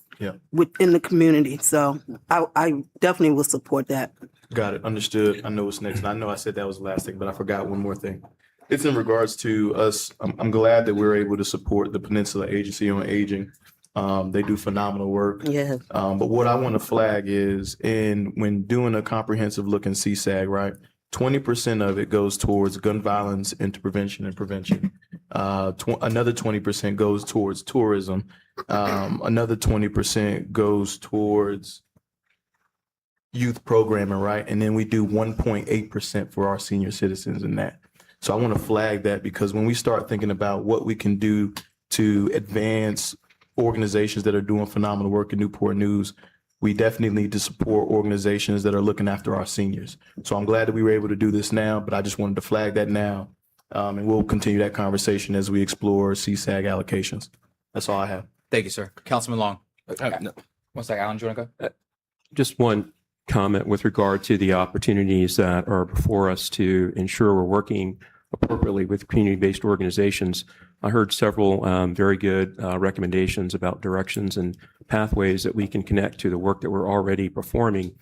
within the community. So I definitely will support that. Got it. Understood. I know what's next. And I know I said that was the last thing, but I forgot one more thing. It's in regards to us. I'm glad that we're able to support the Peninsula Agency on Aging. They do phenomenal work. Yeah. But what I want to flag is when doing a comprehensive look in CSAG, right? 20% of it goes towards gun violence interprevention and prevention. Another 20% goes towards tourism. Another 20% goes towards youth programming, right? And then we do 1.8% for our senior citizens in that. So I want to flag that, because when we start thinking about what we can do to advance organizations that are doing phenomenal work in Newport News, we definitely need to support organizations that are looking after our seniors. So I'm glad that we were able to do this now, but I just wanted to flag that now. And we'll continue that conversation as we explore CSAG allocations. That's all I have. Thank you, sir. Councilman Long. No. One second, Alan, do you want to go? Just one comment with regard to the opportunities that are before us to ensure we're working appropriately with community-based organizations. I heard several very good recommendations about directions and pathways that we can connect to the work that we're already performing.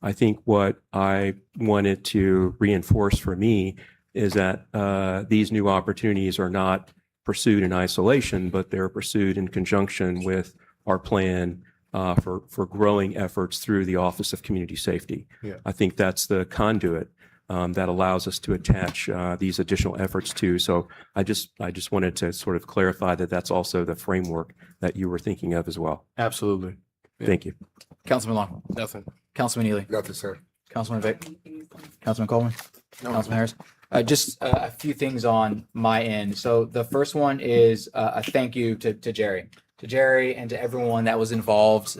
I think what I wanted to reinforce for me is that these new opportunities are not pursued in isolation, but they're pursued in conjunction with our plan for growing efforts through the Office of Community Safety. Yeah. I think that's the conduit that allows us to attach these additional efforts to. So I just wanted to sort of clarify that that's also the framework that you were thinking of as well. Absolutely. Yeah. Thank you. Councilman Long. Nothing. Councilman Ely. Nothing, sir. Councilman Vick. Councilman Coleman. Councilman Harris. Just a few things on my end. So the first one is a thank you to Jerry and to everyone that was involved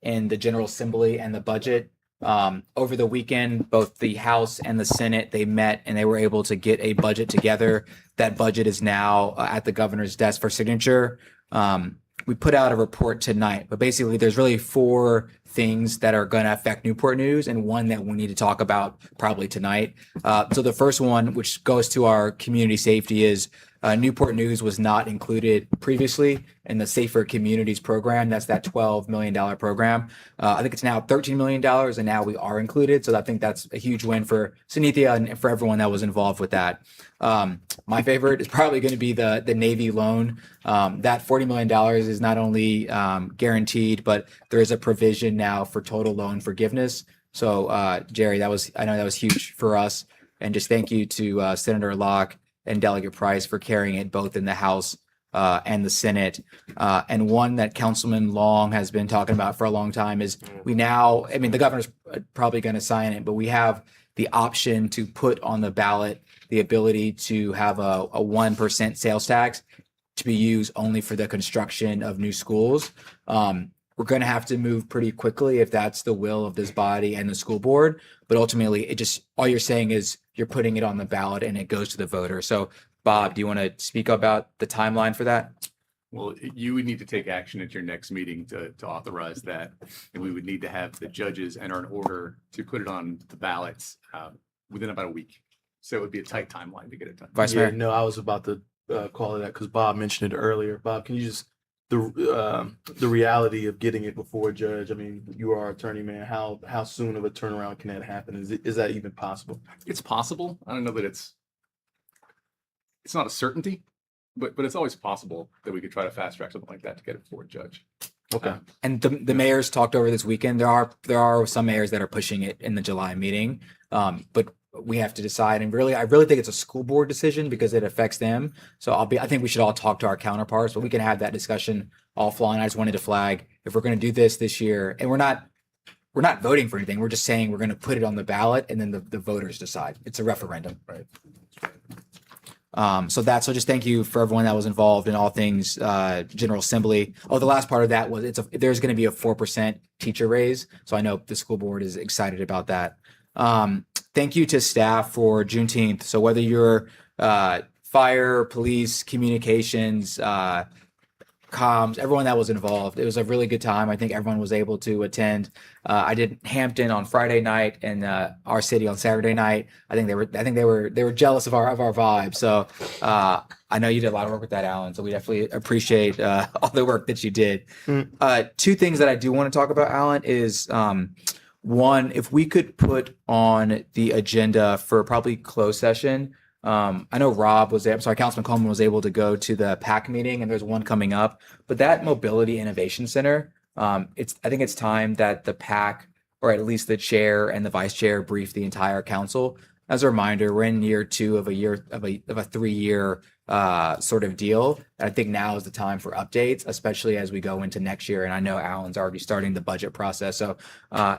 in the General Assembly and the budget. Over the weekend, both the House and the Senate, they met and they were able to get a budget together. That budget is now at the governor's desk for signature. We put out a report tonight, but basically there's really 4 things that are going to affect Newport News and one that we need to talk about probably tonight. So the first one, which goes to our community safety, is Newport News was not included previously in the Safer Communities program. That's that $12 million program. I think it's now $13 million, and now we are included. So I think that's a huge win for Sunithia and for everyone that was involved with that. My favorite is probably going to be the Navy loan. That $40 million is not only guaranteed, but there is a provision now for total loan forgiveness. So Jerry, I know that was huge for us. And just thank you to Senator Locke and Delegate Price for carrying it both in the House and the Senate. And one that Councilman Long has been talking about for a long time is the governor's probably going to sign it, but we have the option to put on the ballot the ability to have a 1% sales tax to be used only for the construction of new schools. We're going to have to move pretty quickly if that's the will of this body and the school board. But ultimately, all you're saying is you're putting it on the ballot and it goes to the voter. So, Bob, do you want to speak about the timeline for that? Well, you would need to take action at your next meeting to authorize that. And we would need to have the judges enter an order to put it on the ballots within about a week. So it would be a tight timeline to get it done. Vice Mayor? No, I was about to call it that because Bob mentioned it earlier. Bob, can you just the reality of getting it before a judge? I mean, you are our attorney, man. How soon of a turnaround can that happen? Is that even possible? It's possible. I don't know that it's not a certainty, but it's always possible that we could try to fast track something like that to get it before a judge. Okay. And the mayors talked over this weekend. There are some mayors that are pushing it in the July meeting, but we have to decide. And really, I really think it's a school board decision because it affects them. So I think we should all talk to our counterparts, but we can have that discussion offline. I just wanted to flag if we're going to do this year, and we're not voting for anything. We're just saying we're going to put it on the ballot, and then the voters decide. It's a referendum, right? So just thank you for everyone that was involved in all things General Assembly. Oh, the last part of that was there's going to be a 4% teacher raise. So I know the school board is excited about that. Thank you to staff for Juneteenth. So whether you're fire, police, communications, comms, everyone that was involved, it was a really good time. I think everyone was able to attend. I did Hampton on Friday night and our city on Saturday night. I think they were jealous of our vibe. So I know you did a lot of work with that, Alan. So we definitely appreciate all the work that you did. Two things that I do want to talk about, Alan, is one, if we could put on the agenda for probably closed session. I know Councilman Coleman was able to go to the PAC meeting, and there's one coming up. But that Mobility Innovation Center, I think it's time that the PAC, or at least the chair and the vice chair, brief the entire council. As a reminder, we're in year 2 of a 3-year sort of deal. And I think now is the time for updates, especially as we go into next year. And I know Alan's already starting the budget process, so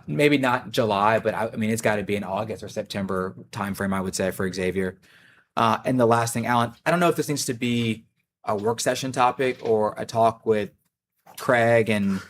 maybe not July, but I mean it's got to be in August or September timeframe, I would say, for Xavier. And the last thing, Alan, I don't know if this needs to be a work session topic or a talk with Craig and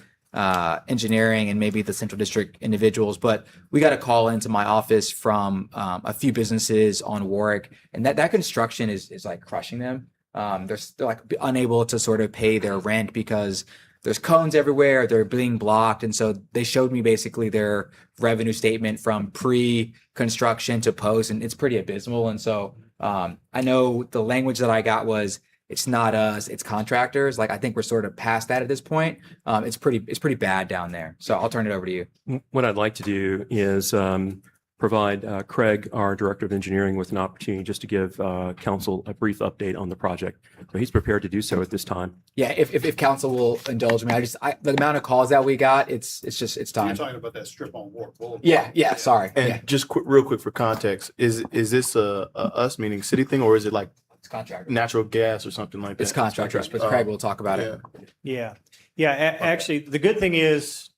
engineering and maybe the Central District individuals, but we got a call into my office from a few businesses on Warwick, and that construction is like crushing them. They're like unable to sort of pay their rent because there's cones everywhere. They're being blocked. And so they showed me basically their revenue statement from pre-construction to post, and it's pretty abysmal. And so I know the language that I got was, it's not us, it's contractors. Like, I think we're sort of past that at this point. It's pretty bad down there. So I'll turn it over to you. What I'd like to do is provide Craig, our Director of Engineering, with an opportunity just to give council a brief update on the project. So he's prepared to do so at this time. Yeah, if council will indulge me, the amount of calls that we got, it's time. You're talking about that strip on Warwick Boulevard. Yeah, sorry. And just real quick for context, is this a us meaning city thing, or is it like It's contractors. natural gas or something like that? It's contractors, but Craig will talk about it. Yeah. Actually, the good thing is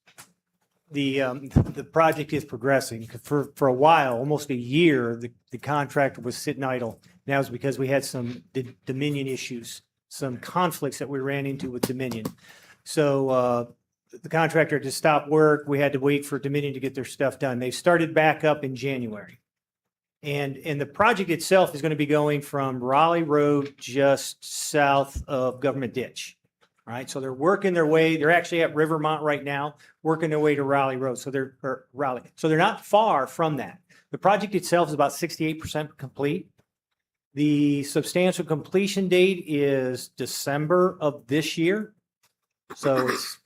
the project is progressing. For a while, almost a year, the contractor was sitting idle. Now it's because we had some Dominion issues, some conflicts that we ran into with Dominion. So the contractor just stopped work. We had to wait for Dominion to get their stuff done. They started back up in January. And the project itself is going to be going from Raleigh Road just south of Government Ditch. All right. So they're working their way. They're actually at Rivermont right now, working their way to Raleigh Road. So they're not far from that. The project itself is about 68% complete. The substantial completion date is December of this year. So it's,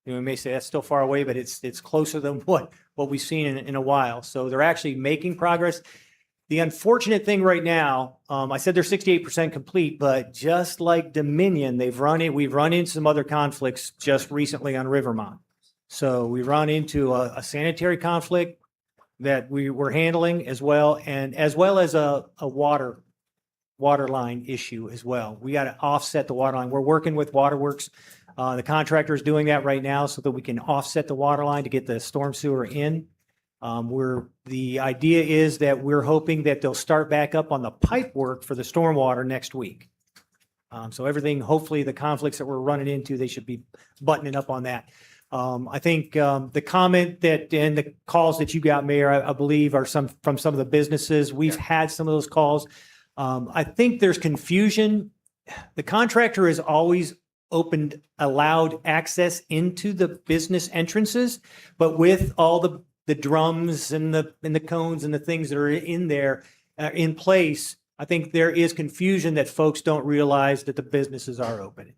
we may say that's still far away, but it's closer than what we've seen in a while. So they're actually making progress. The unfortunate thing right now, I said they're 68% complete, but just like Dominion, we've run into some other conflicts just recently on Rivermont. So we run into a sanitary conflict that we were handling as well as a water line issue as well. We got to offset the water line. We're working with Waterworks. The contractor is doing that right now so that we can offset the water line to get the storm sewer in. The idea is that we're hoping that they'll start back up on the pipe work for the stormwater next week. So everything, hopefully the conflicts that we're running into, they should be buttoning up on that. I think the comment that and the calls that you got, Mayor, I believe are from some of the businesses. We've had some of those calls. I think there's confusion. The contractor has always allowed access into the business entrances, but with all the drums and the cones and the things that are in there in place, I think there is confusion that folks don't realize that the businesses are open.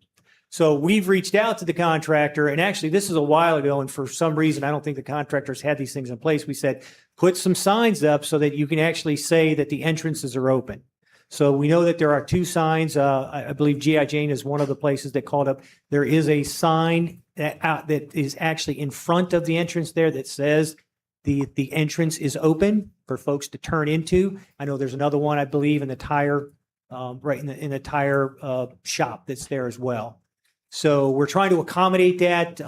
So we've reached out to the contractor, and actually this is a while ago, and for some reason, I don't think the contractors had these things in place. We said, put some signs up so that you can actually say that the entrances are open. So we know that there are two signs. I believe G.I. Jane is one of the places that called up. There is a sign that is actually in front of the entrance there that says the entrance is open for folks to turn into. I know there's another one, I believe, in the tire, right in the tire shop that's there as well. So we're trying to accommodate that.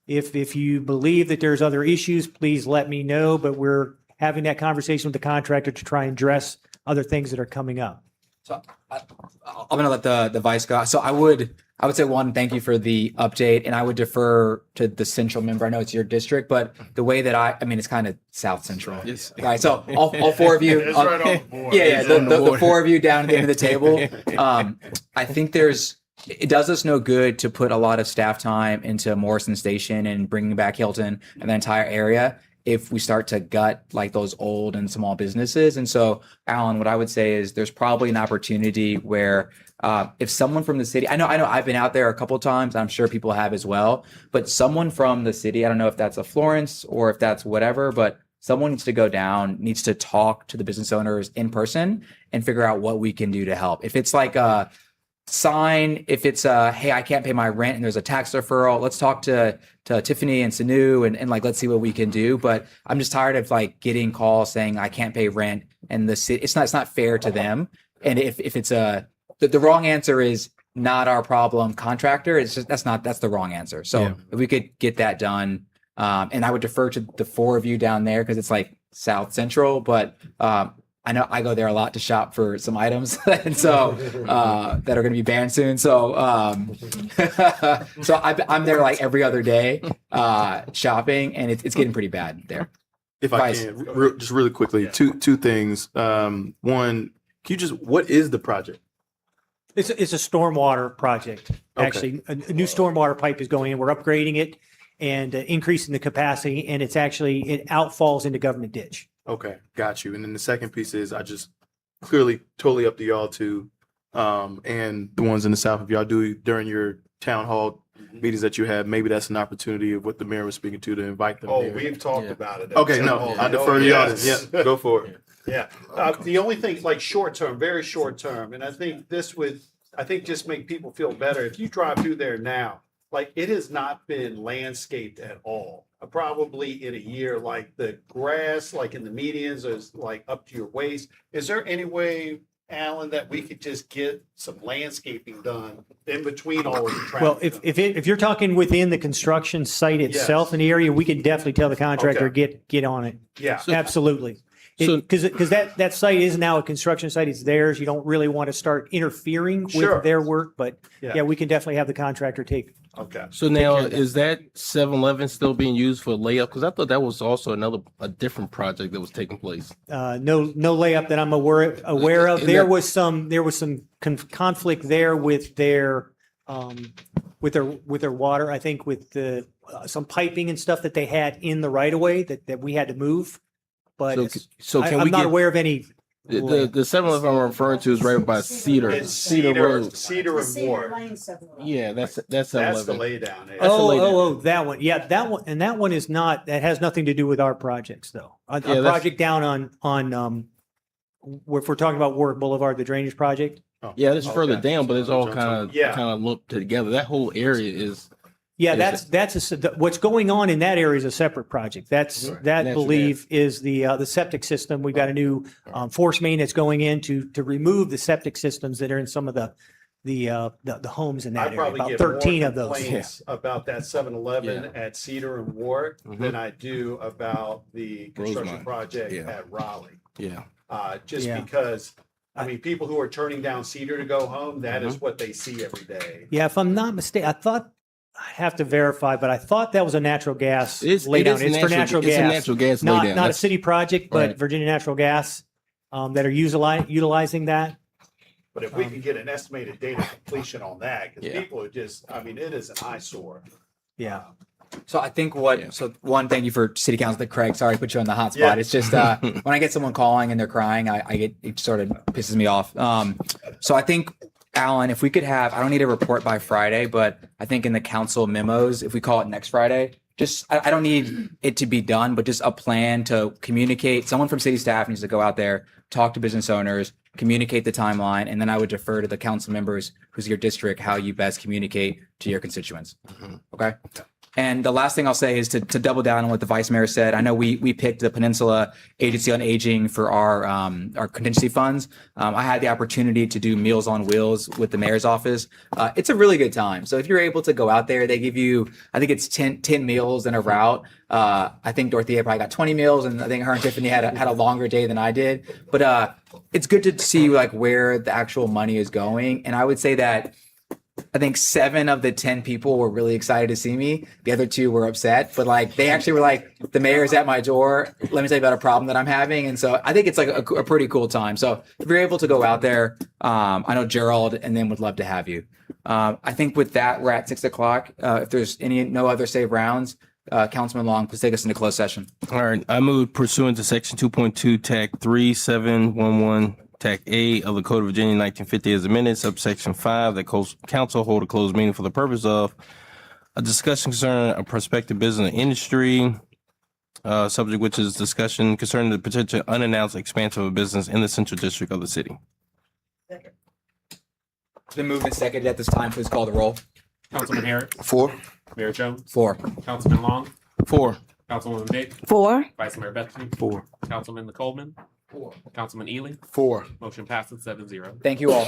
If you believe that there's other issues, please let me know. But we're having that conversation with the contractor to try and address other things that are coming up. So I'm gonna let the vice go. So I would say one, thank you for the update, and I would defer to the central member. I know it's your district, but the way that I mean, it's kind of south central. Yes. Right. So all four of you, It's right on the board. yeah, the four of you down at the end of the table. I think it does us no good to put a lot of staff time into Morrison Station and bringing back Hilton and the entire area if we start to gut like those old and small businesses. And so, Alan, what I would say is there's probably an opportunity where if someone from the city, I know I've been out there a couple of times, I'm sure people have as well, but someone from the city, I don't know if that's a Florence or if that's whatever, but someone needs to go down, needs to talk to the business owners in person and figure out what we can do to help. If it's like a sign, if it's hey, I can't pay my rent and there's a tax deferral, let's talk to Tiffany and Sanu and like let's see what we can do. But I'm just tired of like getting calls saying I can't pay rent and the city, it's not fair to them. And if it's the wrong answer is not our problem, contractor, it's just that's the wrong answer. So if we could get that done, and I would defer to the four of you down there because it's like South Central, but I know I go there a lot to shop for some items, and so that are going to be banned soon. So, so I'm there like every other day shopping, and it's getting pretty bad there. If I can, just really quickly, two things. One, can you just what is the project? It's a stormwater project. Actually, a new stormwater pipe is going in. We're upgrading it and increasing the capacity, and it outfalls into government ditch. Okay, got you. And then the second piece is I just clearly totally up to y'all too, and the ones in the South, if y'all do during your town hall meetings that you have, maybe that's an opportunity of what the mayor was speaking to invite them. Oh, there. we've talked about it. Okay, no, I defer to y'all. Yes. Yeah, go for it. Yeah, the only thing like short term, very short term, and I think this would, just make people feel better. If you drive through there now, like it has not been landscaped at all. Probably in a year, like the grass, like in the medians is like up to your waist. Is there any way, Alan, that we could just get some landscaping done in between all of the traffic? Well, if you're talking within the construction site itself in the area, we can definitely tell the contractor get on it. Yeah. Absolutely. Because that site is now a construction site. It's theirs. You don't really want to start interfering with their work, but yeah, we can definitely have the contractor take. Okay. So now is that 7-Eleven still being used for layup? Because I thought that was also a different project that was taking place. No layup that I'm aware of. There was some conflict there with their water. I think with some piping and stuff that they had in the right of way that we had to move. But so can I'm not aware of any. The 7-Eleven I'm referring to is right by Cedar. It's Cedar Road. Cedar and Ward. Yeah, that's 7-Eleven. That's the laydown. That one. Yeah, that one. And that one is not. That has nothing to do with our projects, though. Our project down on if we're talking about Warwick Boulevard, the drainage project. Yeah, that's further down, but it's all kind of lumped together. That whole area is. Yeah, what's going on in that area is a separate project. I believe is the septic system. We've got a new force main that's going in to remove the septic systems that are in some of the homes in that area. About 13 of those. Complaints about that 7-Eleven at Cedar and Ward than I do about the construction project at Raleigh. Yeah. Because I mean, people who are turning down Cedar to go home, that is what they see every day. Yeah, if I'm not mistaken, I have to verify, but I thought that was a natural gas laydown. It's for natural gas. It's a natural gas laydown. Not a city project, but Virginia Natural Gas that are utilizing that. But if we can get an estimated date of completion on that, because people are just, it is an eyesore. Yeah. So I think one, thank you for City Council, Craig. Sorry to put you on the hot spot. It's just when I get someone calling and they're crying, it sort of pisses me off. So I think, Alan, if we could have, I don't need a report by Friday, but I think in the council memos, if we call it next Friday, I don't need it to be done, but just a plan to communicate. Someone from city staff needs to go out there, talk to business owners, communicate the timeline, and then I would defer to the council members who's your district, how you best communicate to your constituents. Okay? And the last thing I'll say is to double down on what the vice mayor said. I know we picked the Peninsula Agency on Aging for our contingency funds. I had the opportunity to do Meals on Wheels with the mayor's office. It's a really good time. So if you're able to go out there, they give you, I think it's 10 meals in a route. I think Dorothea probably got 20 meals, and I think her and Tiffany had a longer day than I did. But it's good to see like where the actual money is going. And I would say that I think 7 of the 10 people were really excited to see me. The other 2 were upset, but like they actually were like, the mayor's at my door. Let me tell you about a problem that I'm having. And so I think it's like a pretty cool time. So if you're able to go out there, I know Gerald and then would love to have you. I think with that, we're at 6 o'clock. If there's no other save rounds, Councilman Long, please take us into closed session. All right, I move pursuant to section 2.2, tag 3711, tag A of the Code of Virginia 1950 as amended, subsection 5, that council hold a closed meeting for the purpose of a discussion concerning a prospective business industry, subject which is discussion concerning the potential unannounced expansion of a business in the central district of the city. It's been moved and seconded at this time. Please call the roll. Councilman Harris. 4. Mayor Jones. 4. Councilman Long. 4. Councilwoman Biggs. 4. Vice Mayor Bethany. 4. Councilman Coleman. 4. Councilman Ely. 4. Motion passes 7-0. Thank you all.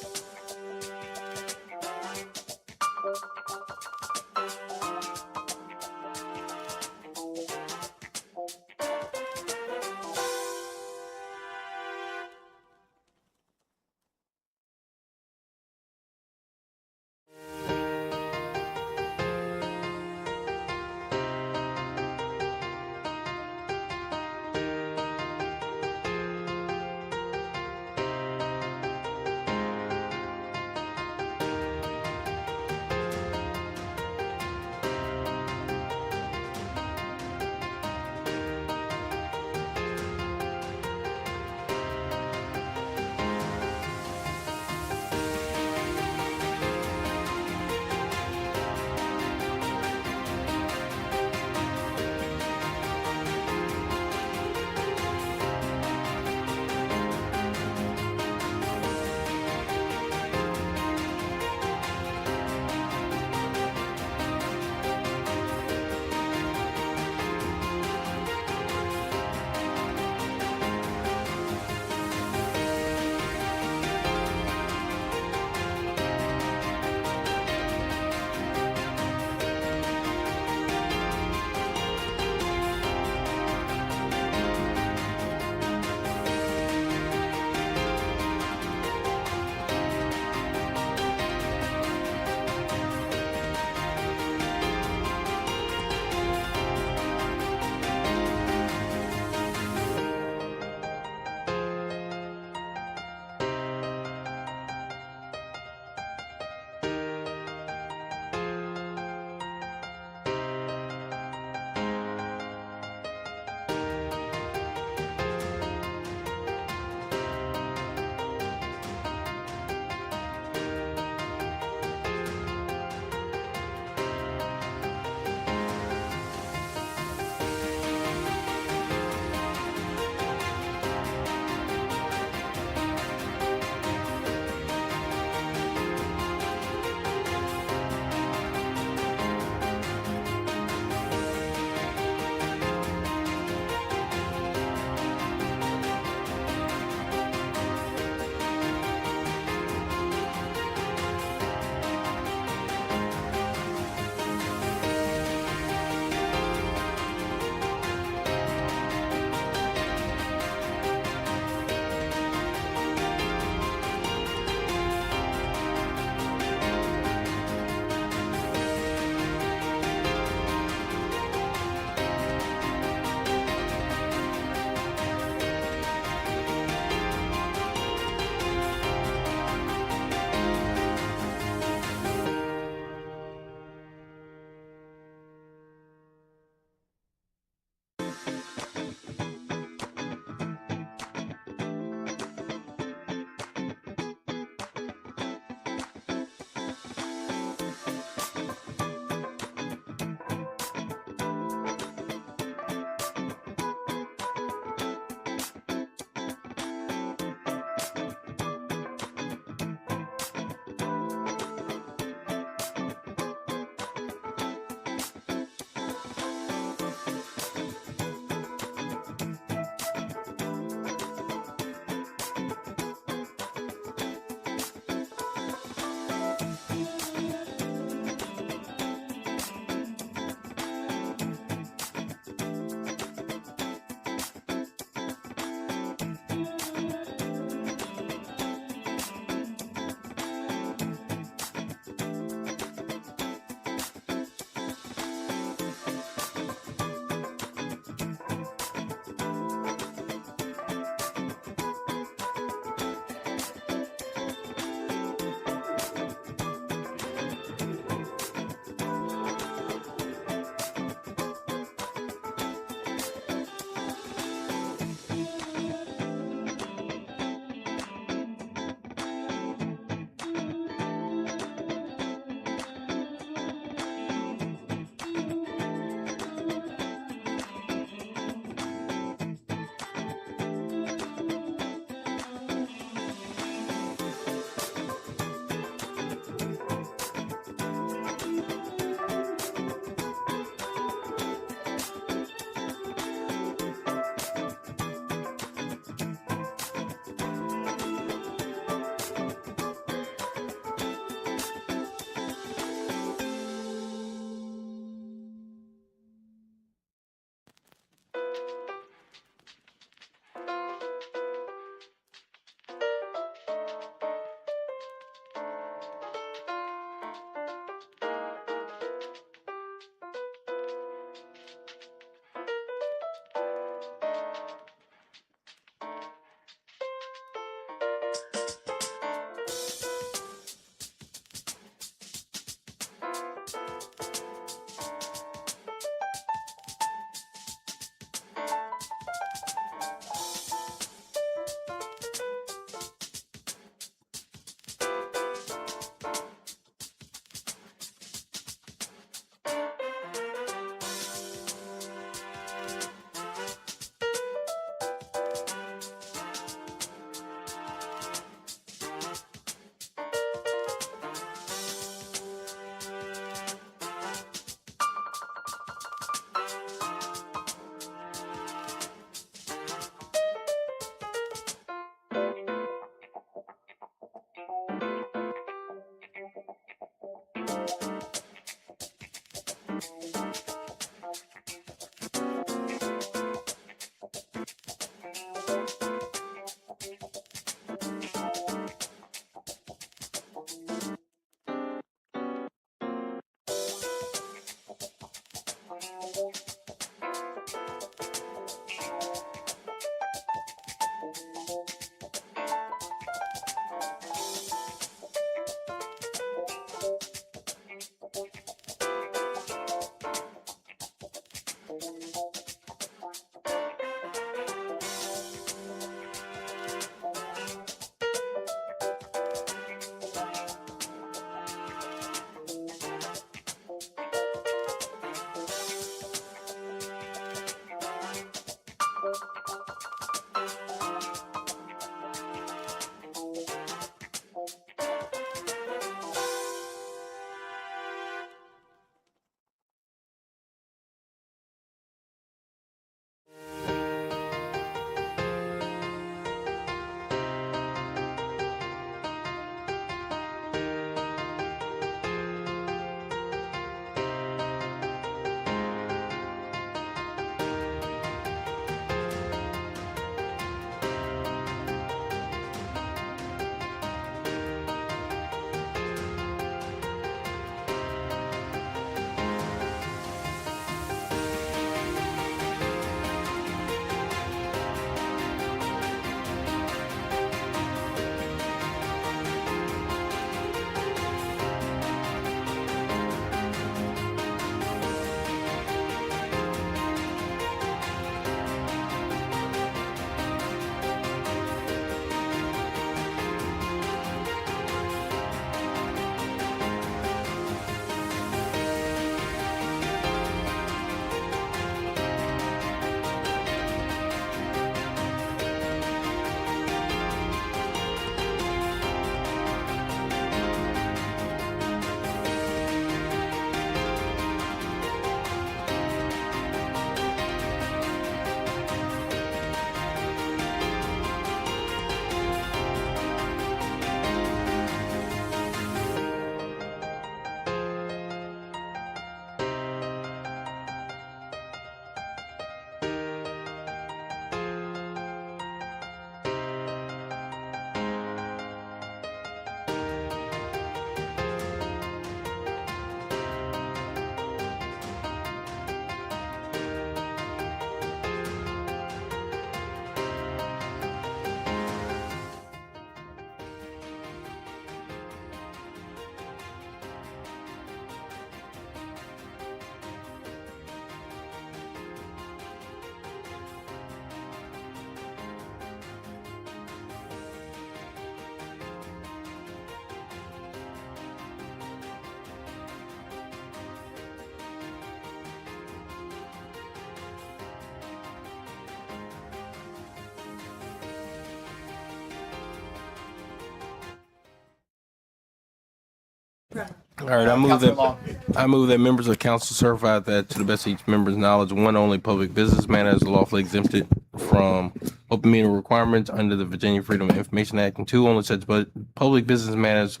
All right, I move that members of the council certify that to the best of each member's knowledge, one only public business matter is lawfully exempted from open meeting requirements under the Virginia Freedom of Information Act, and two, only such but public business matters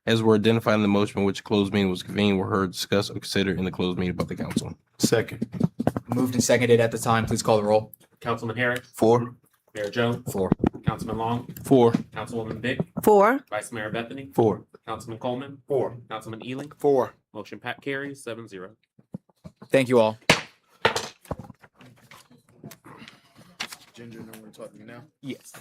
as were identified in the motion in which a closed meeting was convened were heard, discussed, or considered in the closed meeting by the council. Second. Moved and seconded at the time. Please call the roll. Councilman Harris, 4. Mayor Jones, 4. Councilman Long, 4. Councilwoman Vick, 4. Vice Mayor Bethany, 4. Councilman Coleman, 4. Councilman Ely. 4. Motion carries 7-0. Thank you all. Ginger, know what we're talking now? Yes.